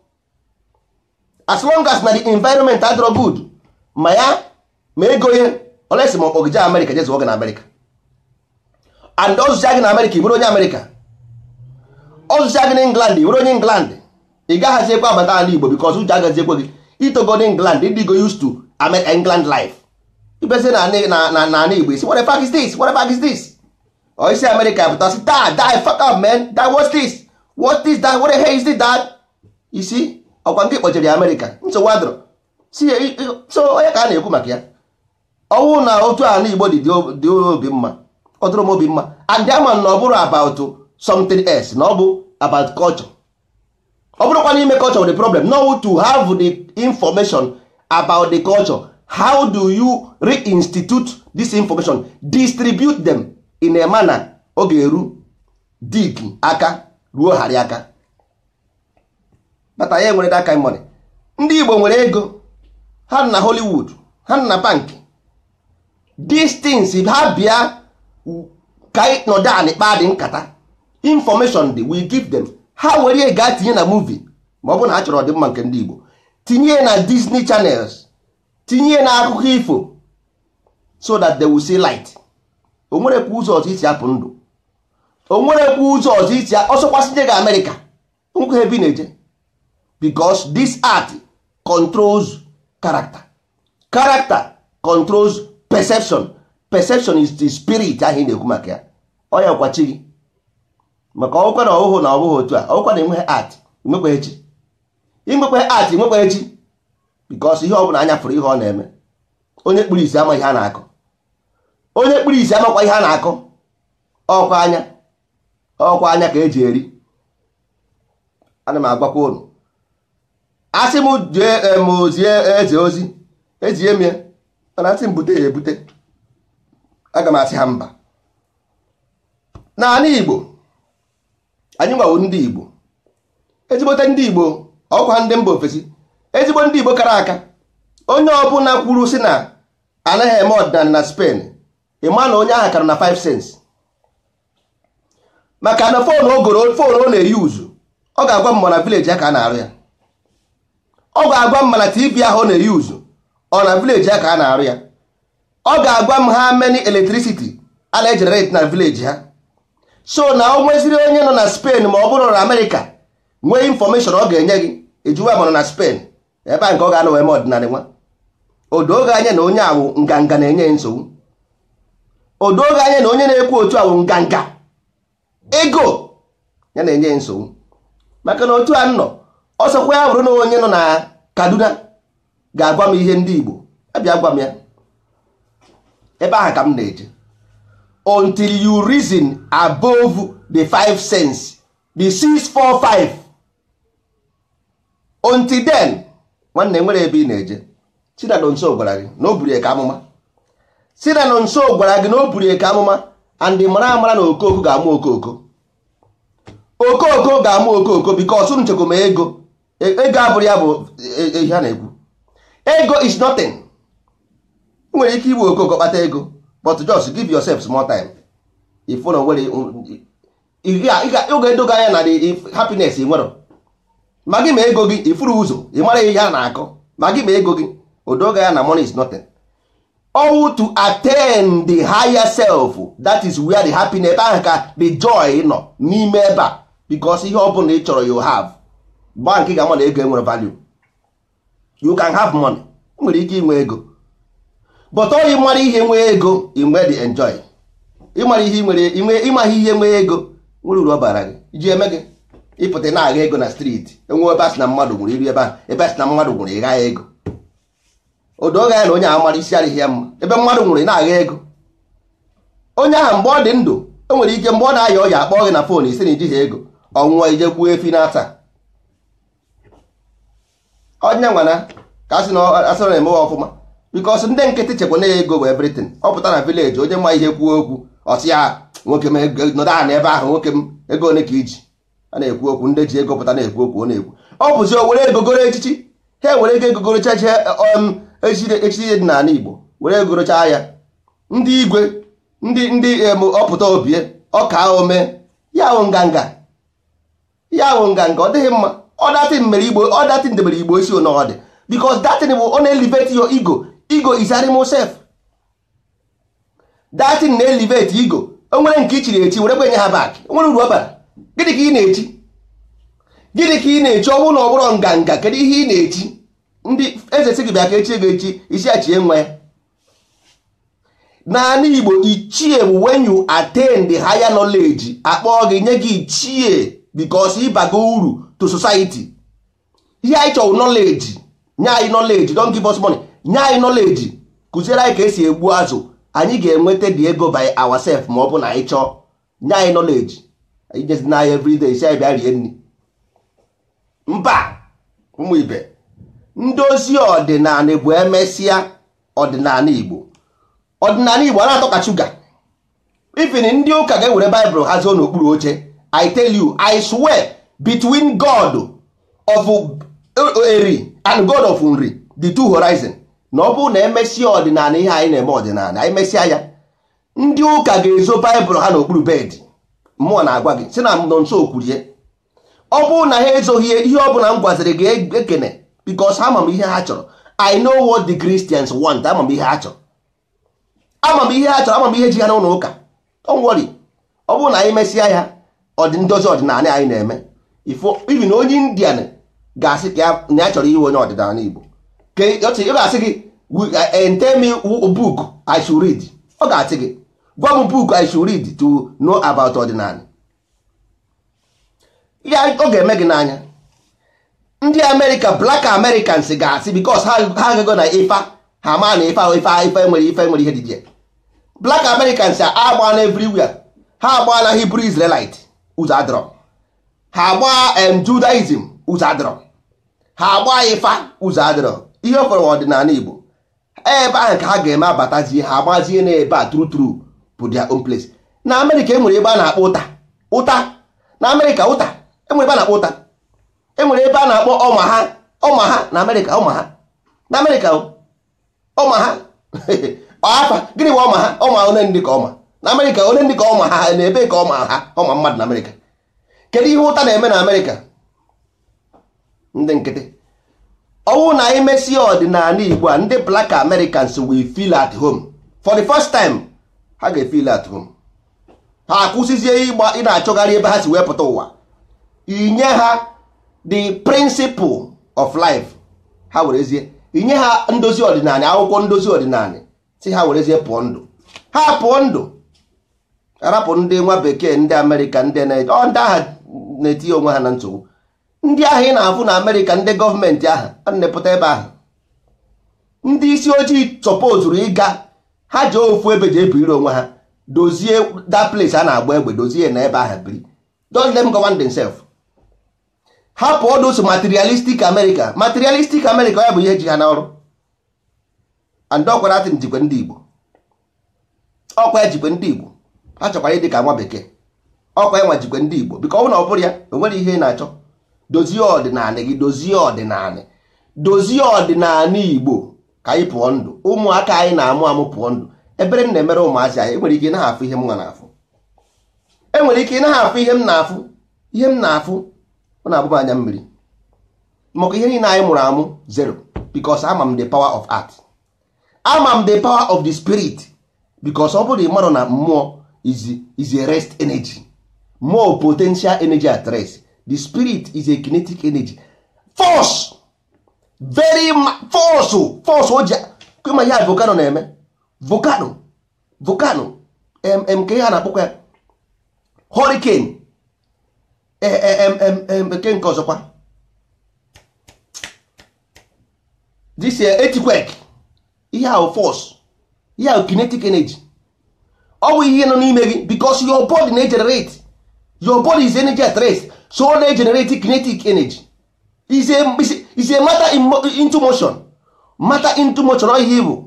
As long as na the environment adịrọ good, ma ya ma ego ihe olesi ma ọkpọgije America jezuo gị na America. And ọzụcha gị na America ị bụrụ onye America. Ọzụcha gị na England ị bụrụ onye England. Ị gaghazi ekwe abata ala Igbo because uche agazi ekwe gị itogo England ịdịgo used to England life. Ibezi na ana Igbo isi what the fuck is this? What the fuck is this? Or isi America pụta sị die fuck up man. That what's this? What is that? What the hell is this that? You see? Ọkwa nke kpọchiri America. Nsogbu adịrọ. So onye ka a na-ekwu maka ya. Ọnwụ na otu ala Igbo dị obi mma. Ọ dịrọ m obi mma. And ama na ọ bụrụ about something else. Na ọ bụ about culture. Ọ bụrụkwa n'ime culture the problem. No, to have the information about the culture. How do you reinstitute this information? Distribute them in a manner ọ ga-eru dig aka ruo harị aka. But anyị nwere that kind money. Ndị Igbo nwere ego. Ha na Hollywood. Ha na bank. These things ha bịa ka anyị nọdụ anị kpaa dị nkata. Information dị we give them. Ha were gaa tinye na movie ma ọ bụ na ha chọrọ ọdịmma nke ndị Igbo, tinye na Disney channels, tinye na akụkọ ifo so that they will see light. O nwerekwa ụzọ ọzọ isi apụ ndụ, o nwerekwa ụzọ ọzọ isi ọsọkwasịnye ga America nkwe ebe na-eje because this art controls character controls perception is the spirit ahụ na-ekwu maka ya. Ọ ya kwachi gị maka ọkwa na ọhụhụ na ọbụghị otu a ọkwa na enweghị art nwekwa echi, inwekwa art nwekwa echi because ihe ọ bụla anya fụrụ ihe ọ na-eme. Onye kpuru isi ama ihe a na-akọ, onye kpuru isi amakwa ihe a na-akọ. Ọkwa anya ka eji eri. Ana m agwakwa unu asị m jee mozie eze ozi eji emie mana asị m bute ya ebute, aga m asị ha mba. N'ala Igbo anyị nwawo ndị Igbo, ezigbote ndị Igbo ọkwa ndị mba ofesi, ezigbo ndị Igbo kara aka. Onye ọbụla kwuru si na anaghị eme ọdịnala na Spain, ịma na onye ahụ kara na 5 cents maka na fon ọ na-eyuzu. Ọ ga-agwa m na village ya ka a na-arụ ya. Ọ ga-agwa m na TV ahụ ọ na-eyuzu ọ na village ya ka a na-arụ ya. Ọ ga-agwa m ha many electricity a na-ejenerate na village ha. So na o nweziri onye nọ na Spain ma ọ bụrụ na America nwee information ọ ga-enye gị ejuwa ma nọ na Spain ebe a nke ọ ga-anọ wee ma ọdịnala nwa. Odoge anya na onye awụ nganga na-enye nsogbu. Odoge anya na onye na-ekwu otu awụ nganga ego ya na-enye nsogbu maka na otu a nọ ọsọkwa ya bụrụ na onye nọ na Kaduna ga-agwa m ihe ndị Igbo abịa gwa m ya ebe ahụ ka m na-eje. Until you reason above the 5 cents, the 645, until then nwanne nwere ebe ị na-eje. Sinanọ nso gwara gị na o buru eke amụma. Sinanọ nso gwara gị na o buru eke amụma and mara amara na okoko ga-amụ okoko. Okoko ga-amụ okoko because unu chekwa ego abụrụ ya bụ ihe a na-ekwu. Ego is nothing. Nwere ike igbu okoko kpata ego but just give yourself small time. If you know where oge edoga anya na the happiness nwere ma gị ma ego gị ifuru ụzọ ị mara ihe a na-akọ ma gị ma ego gị odoga ya na money is nothing. all to attain the higher self. That is where the happiness, ebe ahụ ka the joy nọ n'ime ebe a, because ihe ọ bụla ị chọrọ you have. Bank ga-ama na ego enwere value. You can have money, nwere ike inwe ego, but ọ ịmara ihe nwe ego inwe the enjoy. Ịmara ihe nwere ịmaghị ihe nwe ego nwere uru ọ bara gị iji eme gị ịpụta na-agha ego na street, enwe ebe asị na mmadụ nwere iri ebe ahụ, ebe asị na mmadụ nwere ịgha ego. Odoga ya na onye ahụ mara isi adịghị ya mma, ebe mmadụ nwere na-agha ego. Onye ahụ mgbe ọ dị ndụ enwere ike mgbe ọ na-aya ọya akpọ gị na fon isi na ijighị ego, ọnwụọ ije gbuo efi n'ata. Onye nwana ka asị na asịrị na-emewe ọfụma, because ndị nkịtị chekwa na ego bụ everything. Ọ pụta na village onye ma ihe kwuo okwu ọsị ya nwoke m nọdụ ala ebe ahụ, nwoke m ego ole ka iji, a na-ekwu okwu, ndị ji ego pụta na-ekwu okwu, ọ na-ekwu ọ bụzi o were ego goro echichi, ha were ego egogorocha echichi dị n'ala Igbo, were egogorocha ya ndị igwe ndị ọpụta obie ọka ome ya wụ nganga, ọ dịghị mma. Ọdatin mere Igbo, ọdatin debere Igbo isi na ọ dị, because that thing will only elevate your ego is animal self. That thing na-elevate ego. O nwere nke ichiri echi were kwenye ha back, o nwere uru ọ bara. Gịnị ka ị na-echi? Ọ bụrụ na ọ bụrụ nganga, kedu ihe ị na-echi? Ndị eze sị gị bịa ka echi ego echi isi achie nwa ya. N'ala Igbo ichie bụ when you attain the higher knowledge, akpọ gị nye gị ichie because ịbago uru to society. Ihe anyị chọrọ knowledge, nye anyị knowledge, don't give us money, nye anyị knowledge, kụziere anyị ka esi egbu azụ, anyị ga-enweta the ego by ourselves ma ọ bụ na anyị chọọ. Nye anyị knowledge, anyị jezi na anyị everyday isi anyị bịa rie nri. Mba ụmụ ibe, ndozi ọdịnala bụ emesịa ọdịnala Igbo. Ọdịnala Igbo a na-atọ ka shuga. Even ndị ụka ga-ewere Bible ha zoo n'okpuru oche. I tell you, I swear, between God of Eri and God of Nri, the two horizon, na ọ bụ na emesịa ọdịnala ihe anyị na-eme ọdịnala, anyị mesịa ya, ndị ụka ga-ezo Bible ha n'okpuru bed. Mmụọ na-agwa gị si na nọ nso okwurie. Ọ bụ na ha ezoghị ihe ọ bụla m gwaziri gị ekene, because ha ma ihe ha chọrọ. I know what the Christians want. Ama m ihe ha chọrọ, ama m ihe ji ha n'ụlọ ụka. Don't worry. Ọ bụ na anyị mesịa ya ndozi ọdịnala anyị na-eme, even onye Indian ga-asị ka na ya chọrọ ihe onye ọdịnala Igbo, ọ ga-asị gị tell me a book I should read. Ọ ga-asị gị gwa m book I should read to know about ọdịnala. Ya ọ ga-eme gị n'anya. Ndị America, black Americans ga-asị because ha agago na ha ma na ife nwere ihe dị je. Black Americans agba na everywhere. Ha agba na Hebrew Israelite ụzọ adọrọ, ha agba Judaism ụzọ adọrọ, ha agba ifa ụzọ adọrọ. Ihe ọ fọrọ ọdịnala Igbo ebe ahụ ka ha ga-eme abatazie, ha agbazie n'ebe a true bụ their own place. Na America enwere ebe a na-akpọ ụta. Na America ụta enwere ebe a na-akpọ ụta. Enwere ebe a na-akpọ ọma ha na America, na America ọma ha afa gịnị bụ ọma one ndị ka ọma na America, one ndị ka ọma ha na ebe ka ọma mmadụ na America. Kedu ihe ụta na-eme na America? Ndị nkịtị. Ọwụ na anyị mesie ọdịnala Igbo a, ndị black Americans will feel at home for the first time. Ha ga-feel at home. Ha akwụsịzie ị na-achọgharị ebe ha si wepụta ụwa, inye ha the principle of life. Ha werezie inye ha ndozi ọdịnala, akwụkwọ ndozi ọdịnala, si ha werezie pụọ ndụ. Ha pụọ ndụ, arapụ ndị nwa bekee, ndị Amerịka, ndị agha na-etinye onwe ha na nsogbu. Ndị ahụ ị na-afụ na Amerịka, ndị gọọmenti ahụ a na-epụta ebe ahụ, ndị isi ojii sọpozuru ịga, ha ji ofu ebe ji ebiri onwe ha, dozie that place a na-agba egbe, dozie na ebe ahụ biri. Don't let them govern themselves. Ha pụọ those materialistic America. Materialistic America ya bụ ihe ji ha n'ọrụ. And ọkwara atị njikwe ndị Igbo, ọkwa ejikwe ndị Igbo, ha chọkwara ịdị ka nwa bekee. Ọkwa enwa jikwe ndị Igbo biko ọ bụ na ọ bụrụ ya o nwere ihe ị na-achọ. Dozie ọdịnala gị, dozie ọdịnala Igbo ka anyị pụọ ndụ. Ụmụaka anyị na-amụ pụọ ndụ. Ebere m na-emere ụmụazị anyị, enwere ike ị naghị afụ ihe m nwa na-afụ, enwere ike ị naghị afụ ihe m na-afụ, ọ na-abụ anya mmiri maka ihe niile anyị mụrụ amụ zero, because ama m the power of art. ama m the power of the spirit because ọ bụrụ mmadụ na mmụọ is a rest energy, more potential energy at rest. The spirit is a kinetic energy, force, very force oji kuma ya volcano na-eme volcano nke ha na-akpọkwa ya hurricane nke ọzọkwa this earthquake, ihe ahụ force, ihe ahụ kinetic energy. Ọ bụ ihe nọ n'ime gị because your body na-generate, your body is energy at rest, so na-generate kinetic energy. Is a matter into motion, matter into motion. Ọ ihe bụ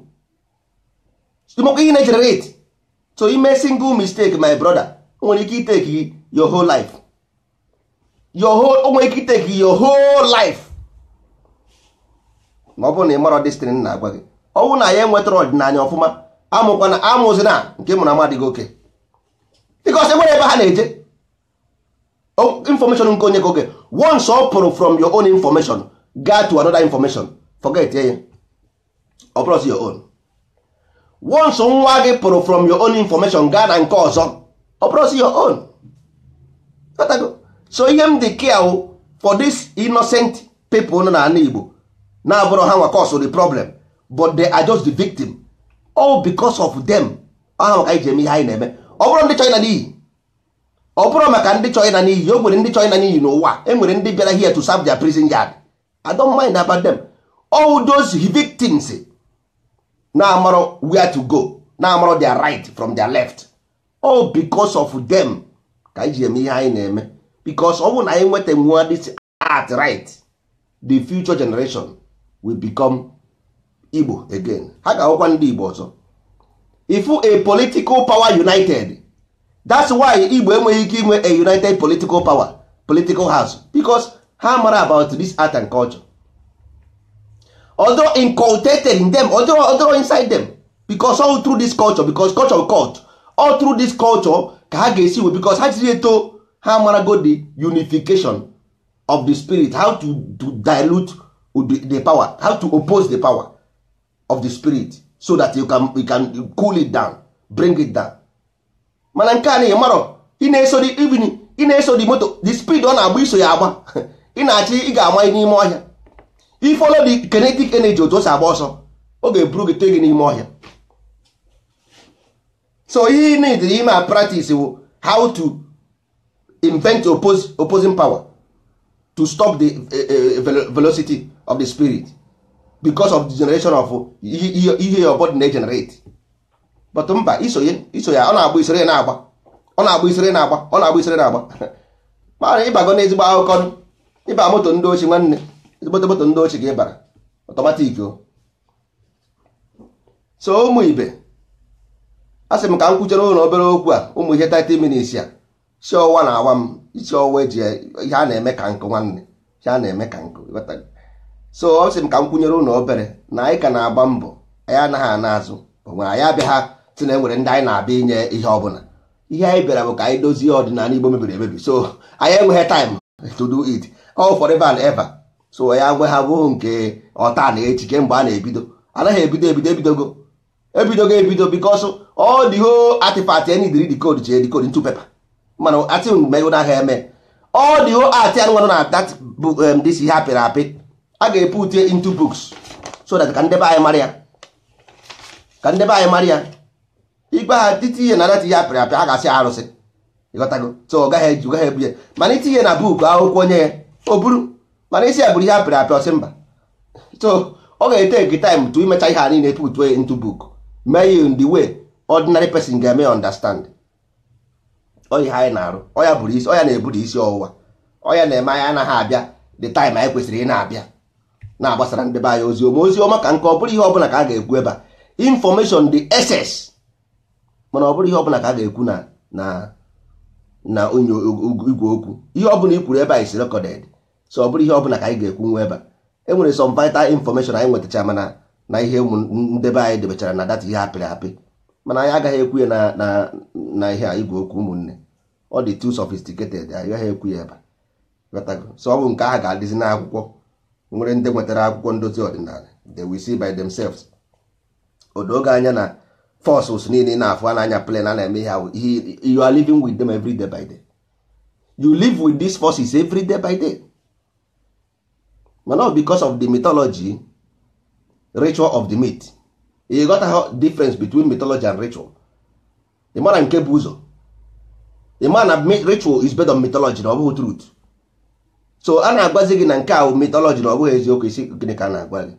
ihe na-generate. So ime single mistake my brother, nwere ike take your whole life, nwere ike take your whole life. Ma ọ bụ na ị mara destiny na-agwa gị, ọ bụ na ya enwetara ọdịnanya ọfụma, amụkwana amụzi na nke mụ na mmadụ gị oke because enwere ebe ha na-eje information nke onye gị oke. Once ọ pụrụ from your own information go to another information, forget ya, ọ bụrụ your own. Once nwa gị pụrụ from your own information gaa na nke ọzọ, ọ bụrụ your own. So ihe m dị care for this innocent people nọ n'ala Igbo na-abụrụ ha nwa cause the problem, but they are just the victim. All because of them. Aha maka ije eme ihe anyị na-eme. Ọ bụrụ ndị China n'iyi, ọ bụrụ maka ndị China n'iyi, o nwere ndị China n'iyi n'ụwa, e nwere ndị bịara here to serve their prison yard. I don't mind about them. All those victims na-amaro where to go, na-amaro their right from their left, all because of them ka ije eme ihe anyị na-eme. Because ọ bụrụ na anyị nweta nwa this art right, the future generation will become Igbo again. Ha ga-ahụkwa ndị Igbo ọzọ. If a political power united, that's why Igbo enweghị ike inwe a united political power, political house, because ha mara about this art and culture. Although inculcated in them, although inside them, because all through this culture, because culture cult, all through this culture ka ha ga-esi we, because ha jiri eto ha mara go the unification of the spirit, how to dilute the power, how to oppose the power of the spirit, so that you can cool it down, bring it down. Mana nke a na maro ị na-eso di moto, the speed ọ na-agba iso ya agba ị na-achị ị ga-ama n'ime ọhịa. I follow the kinetic energy otu o si agba ọsọ, ọ ga-eburu gị tee gị n'ime ọhịa. So you need ime practice how to invent opposing power to stop the velocity of the spirit, because of the generation of ihe your body na-generate. But mba iso ya ọ na-agba isoro na-agba, ọ na-agba isoro na-agba, ọ na-agba isoro na-agba. Ma ịbago n'ezigbo akụkọ, ịba moto ndị ochie nwanne, ezigbo moto ndị ochie ka ịbara automatic o. So ụmụ ibe, asị m ka m kwuchere ụlọ obere okwu a, ụmụ ihe 30 minutes ya, si ọwa na awa m, isi ọwa eji ihe a na-eme ka nkụ nwanne, ihe a na-eme ka nkụ. So ọ sị m ka m kwunyere ụlọ obere na anyị ka na-agba mbọ, anyị anaghị ana azụ, onwe anyị abịa ha si na enwere ndị anyị na-abịa inye ihe ọbụla. Ihe anyị bịara bụ ka anyị dozie ọdịnala Igbo mebiri emebi, so anyị enweghị time to do it all forever and ever. So ya nwe ha bụ nke ọta na echi kemgbe a na-ebido, anaghị ebidogo because all the whole artifact any decode che decode into paper, mana ati mego na ha eme all the whole art and one na that book this happy a ga-put into books so that ka ndebe anyị maria igbe ha titinye na dati ya apịrị a ga-asị arụsị ịghọtago. So ọ gaghị ebu ya, mana itinye na book akwụkwọ onye ya o buru, mana isi ya bụrụ ihe apịrị ọsị mba. So ọ ga-etake time to imecha ihe a niile put into book, mee in the way ordinary person ga-eme understand. Oya anyị na-arụ, oya bụrụ isi, oya na-ebu isi ọwụwa, oya na-eme anyị anaghị abịa the time anyị kwesịrị ị na-abịa na-agbasara ndị be anyị ozi ọma ka nke ọ bụrụ ihe ọbụla ka a ga-ekwu ebe a, information the essence, mana ọ bụrụ ihe ọbụla ka a ga-ekwu na onye igwe okwu. Ihe ọbụla i kwuru ebe a is recorded, so ọ bụrụ ihe ọbụla ka anyị ga-ekwu nwa ebe a. Enwere some vital information anyị nwetachara mana na ihe ndị be anyị debechara na data ihe apịrị, mana anyị agaghị ekwu ya na ihe a igwe okwu ụmụnne, ọ dị too sophisticated, anyị agaghị ekwu ya ebe a. So ọ bụ nke ahụ ga-adịzi n'akwụkwọ. Nwere ndị nwetara akwụkwọ ndozi ọdịnala, they will see by themselves. odoge anya na forces niile na-afụ n'anya plan a na-eme ihe you are living with them every day by day. You live with these forces every day by day. But not because of the mythology, ritual of the myth. You got a difference between mythology and ritual. The man nke bụ ụzọ. The man of ritual is based on mythology, na ọ bụghị truth. So a na-agwazi gị na nke a mythology na ọ bụghị eziokwu, isi gịnị ka a na-agwa gị?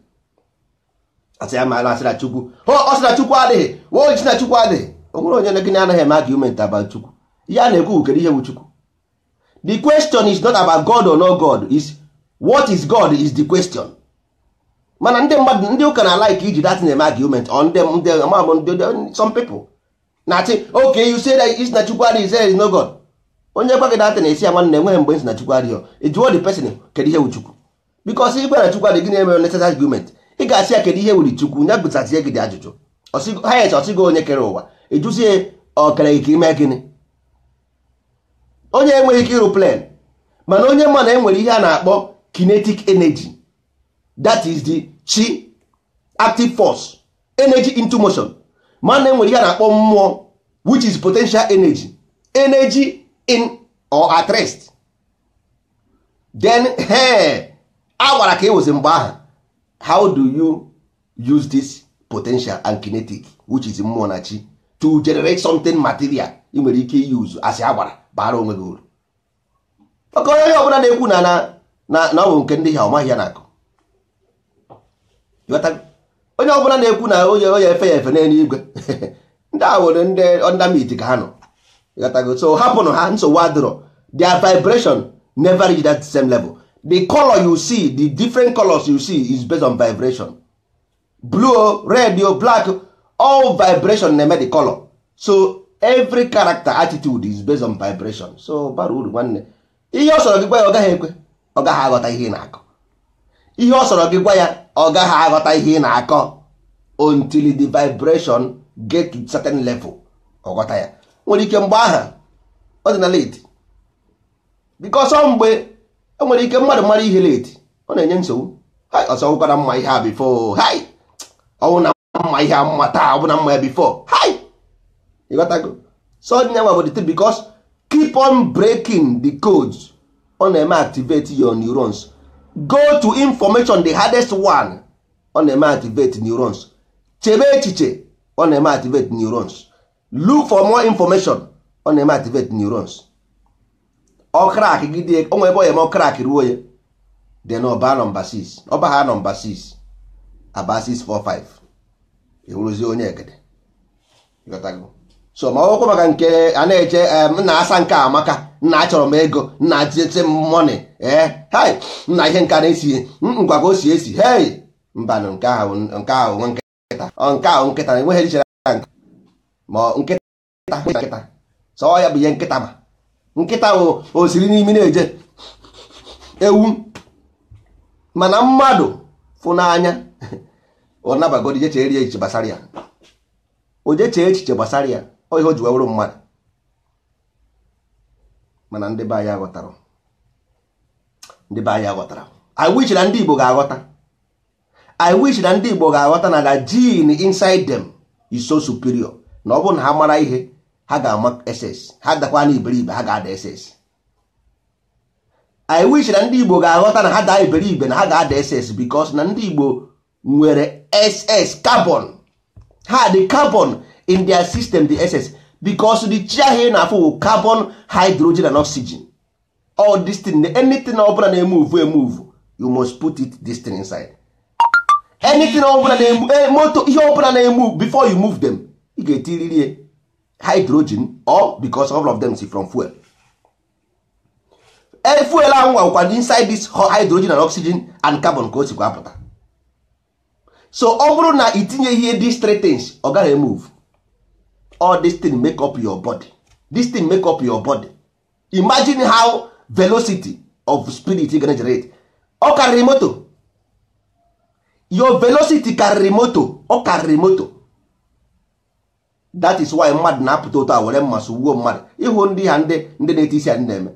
Asị ya ma asị na Chukwu. Ọ sị na Chukwu adịghị. Wo isi na Chukwu adịghị. O nwere onye na gịnị anaghị eme argument about Chukwu. Ihe a na-ekwu kedu ihe bụ Chukwu. The question is not about God or no God. Is what is God is the question. Mana ndị mmadụ ndị ụka na like iji that name argument on them some people. Na say okay you say that is na Chukwu adịghị, say is no God. Onye gwa gị dat na-esi ya nwanne enweghị mgbe isi na Chukwu adịghị. Ejuo the person kedu ihe bụ Chukwu. Because igwe na Chukwu adịghị na-eme necessary argument. Ị ga-asị ya kedu ihe wuri Chukwu nya gụtatie gị dị ajụjụ. Ọsịgo onye kere ụwa. Ejuzie ọ kere ike ime gịnị? Onye enweghị ike ịrụ plan. Mana onye ma na enwere ihe a na-akpọ kinetic energy. That is the chi active force. Energy into motion. Man enwere ihe a na-akpọ mmụọ which is potential energy. Energy in or at rest. Then agwara ka ewezi mgbe ahụ. How do you use this potential and kinetic which is mmụọ na chi to generate something material ị nwere ike use as agwara bara onwe gị uru? Maka onye ọbụla na-ekwu na ọ bụ nke ndị ha ọmaghị ya na-akụ. Onye ọbụla na-ekwu na onye efe ya efe n'eluigwe ndị a nwere ndị undermeat ka ha nọ. So hapụnụ ha, nsogbu adịrọ. Their vibration never reach that same level. The color you see, the different colors you see is based on vibration. Blue, red, black, all vibration na-eme the color. So every character attitude is based on vibration. So bara uru nwanne. Ihe ọ sọrọ gị gwa ya ọ gaghị ekwe, ọ gaghị aghọta ihe ị na-akọ. Ihe ọ sọrọ gị gwa ya ọ gaghị aghọta ihe ị na-akọ until the vibration get to certain level. Ọ ghọta ya. Nwere ike mgbe aha ọ dị na late. Because ọ mgbe o nwere ike mmadụ mara ihe late ọ na-enye nsogbu. Hai ọsọ gwara mma ihe a before. Hai ọwụ na mma ihe a mma taa, ọ bụ na mma ya before. Hai you got to go. So nya nwa bụ the because keep on breaking the codes on eme activate your neurons. Go to information, the hardest one on eme activate neurons. Chebe echiche on eme activate neurons. Look for more information on eme activate neurons. Ọ crack gide onwe ebe onye mo crack ruo ye. Then ọba number 6. Ọba ha number 6. Aba 645. Ewuruzi onye egede. You got to go. So ma ọkwa maka nke a na-eche nna asa nke amaka, nna achọrọ m ego, nna ajete money, hai nna ihe nke na-esi ngwa ka o si esi, hey mbanụ nke ahụ nkịta, nke ahụ nkịta enweghị ichere nke ma nkịta so ya bụ ihe nkịta ma nkịta o siri n'imi na-eje ewu mana mmadụ fụ n'anya ọ nabagodi je chere echiche gbasara ya, o je chee echiche gbasara ya ọ ihe o ji wewụrụ mmadụ. Mana ndị be anyị aghọtara, ndị be anyị aghọtara. I wish na ndị Igbo ga-aghọta, I wish na ndị Igbo ga-aghọta na the gene inside them is so superior na ọ bụrụ na ha mara ihe ha ga-ama SS, ha dakwa na iberibe ha ga-ada SS. I wish na ndị Igbo ga-aghọta na ha daa iberibe na ha ga-ada SS because na ndị Igbo nwere SS carbon, ha the carbon in their system, the SS, because the chair here na for carbon, hydrogen and oxygen. All this thing, anything over and move, you must put it this thing inside. Anything over and motor, you open and move before you move them. You get really hydrogen, or because all of them is from fuel. Fuel inside this hydrogen and oxygen and carbon goes to. So over na itinye here these three things, or gotta move. All this thing make up your body. This thing make up your body. Imagine how velocity of spirit you gonna generate. Or carry moto. Your velocity carry moto. Or carry moto. That is why mad na apụta were mmasị wuo mmadụ. Ịhụ ndị ha ndị na-etisi ya ndị eme.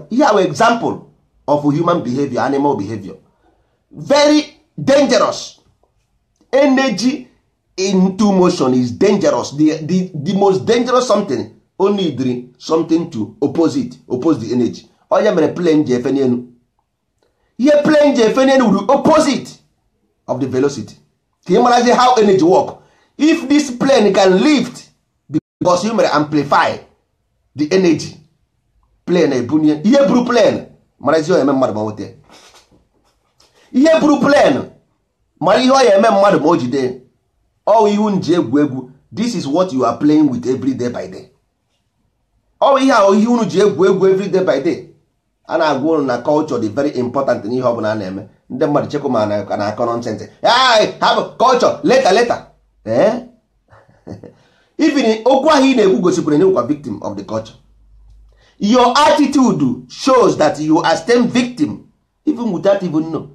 Here are example of human behavior, animal behavior. Very dangerous. energy into motion is dangerous. The most dangerous something only need something to oppose the energy. Onye mere plane ji efe n'elu. Ihe plane ji efe n'elu will opposite of the velocity. Can you imagine how energy work? If this plane can lift because you may amplify the energy, plane ebunye ihe buru plane mara ihe eme mmadụ ma wote. Ihe buru plane mara ihe ọ ya eme mmadụ ma o jide. All ihu nji egwu. This is what you are playing with every day by day. All ihe ahụ ihe unu ji egwu every day by day. A na-agwa unu na culture dị very important n'ihe ọ bụla a na-eme. Ndị mmadụ chekwa ma na-akọ nonsense. Have culture later. Even okwu ahụ ị na-ekwu gosipụrụ na ịwụkwa victim of the culture. Your attitude shows that you are still victim even without even know.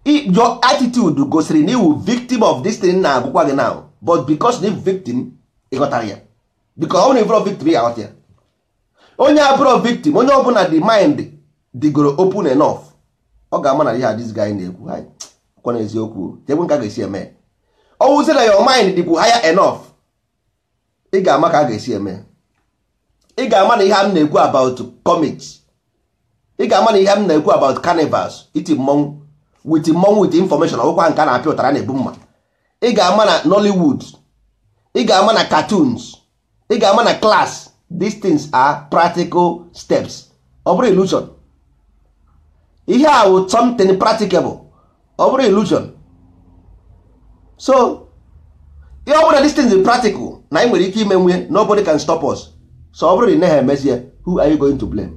Your attitude gosiri na iwu victim of this thing na-agwụkwa gị now, but because the victim ịghọtara ya, because only for victim ya aghọta ya. Onye abụrụ victim, onye ọbụla the mind dịgoro open enough, ọ ga-ama na ihe this guy na-ekwu ha kwa na eziokwu tegbu nka ga-esi eme. Ọ wụzi na your mind dịkwu higher enough, ị ga-ama ka a ga-esi eme. Ị ga-ama na ihe m na-ekwu about comics, ị ga-ama na ihe m na-ekwu about carnivals, iti mmọnwụ with information ọgwụkwa nke a na-apịa ụtara na-ebu mma. Ị ga-ama na Nollywood, ị ga-ama na cartoons, ị ga-ama na class. These things are practical steps. Ọ bụrụ illusion. Ihe a wụ something practicable. Ọ bụrụ illusion. So ihe ọ bụrụ these things is practical na ị nwere ike ime nwe, nobody can stop us. So ọ bụrụ na ha emezie, who are you going to blame?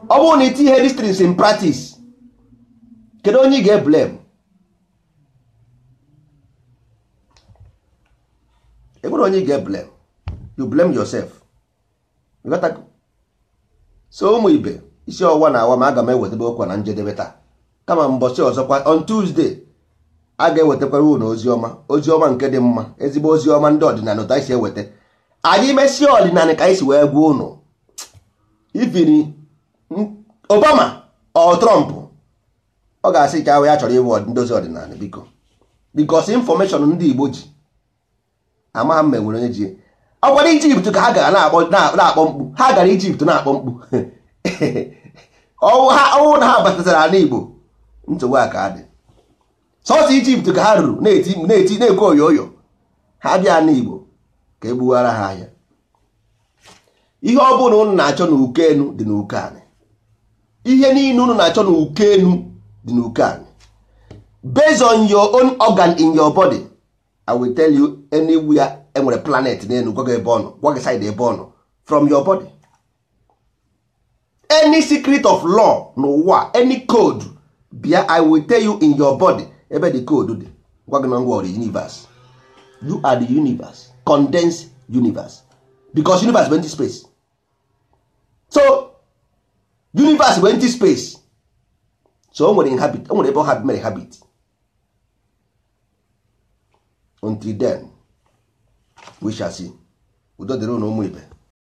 Ọ bụrụ na itinye these things in practice, kedu onye ị ga-blame? Enwere onye ị ga-blame. You blame yourself. You got to... So ụmụ ibe isi ọwa na awa ma aga m ewetebe okwu na njedebe taa. Kama mbọchị ọzọkwa on Tuesday a ga-ewetakwara unu oziọma nke dị mma, ezigbo oziọma ndị ọdịnala ụta isi eweta. Anyị mesie ọdịnala ka anyị si wee gwa unu. Ifini Obama or Trump ọ ga-asị ka ya chọrọ iwu ndozi ọdịnala biko. Because information ndị Igbo ji amaghị m enwere onye ji. Ọgwara Ijipt ka ha gara na-akpọ mkpu. Ha gara Ijipt na-akpọ mkpu. Ọwụ na ha batatara n'Igbo nsogbu aka dị. Sọsọ Ijipt ka ha ruru na-ekwe oyoyo. Ha bịa n'Igbo ka egbuwara ha ahịa. Ihe ọ bụla unu na-achọ n'uke enu dị n'uke anyị. Ihe niile unu na-achọ n'uke enu dị n'uke anyị. Based on your own organ in your body, I will tell you anywhere enwere planet n'elu gwa gị ebe ọnụ, gwa gị side ebe ọnụ from your body. Any secret of law n'ụwa, any code bịa, I will tell you in your body ebe the code dị. Gwa gị na ngwa ọrụ universe. You are the universe, condensed universe, because universe went to space. So universe went to space. So o nwere inhabit, o nwere ebe ọ ha mere habit. Until then we shall see. Udo dịrị unu ụmụ ibe.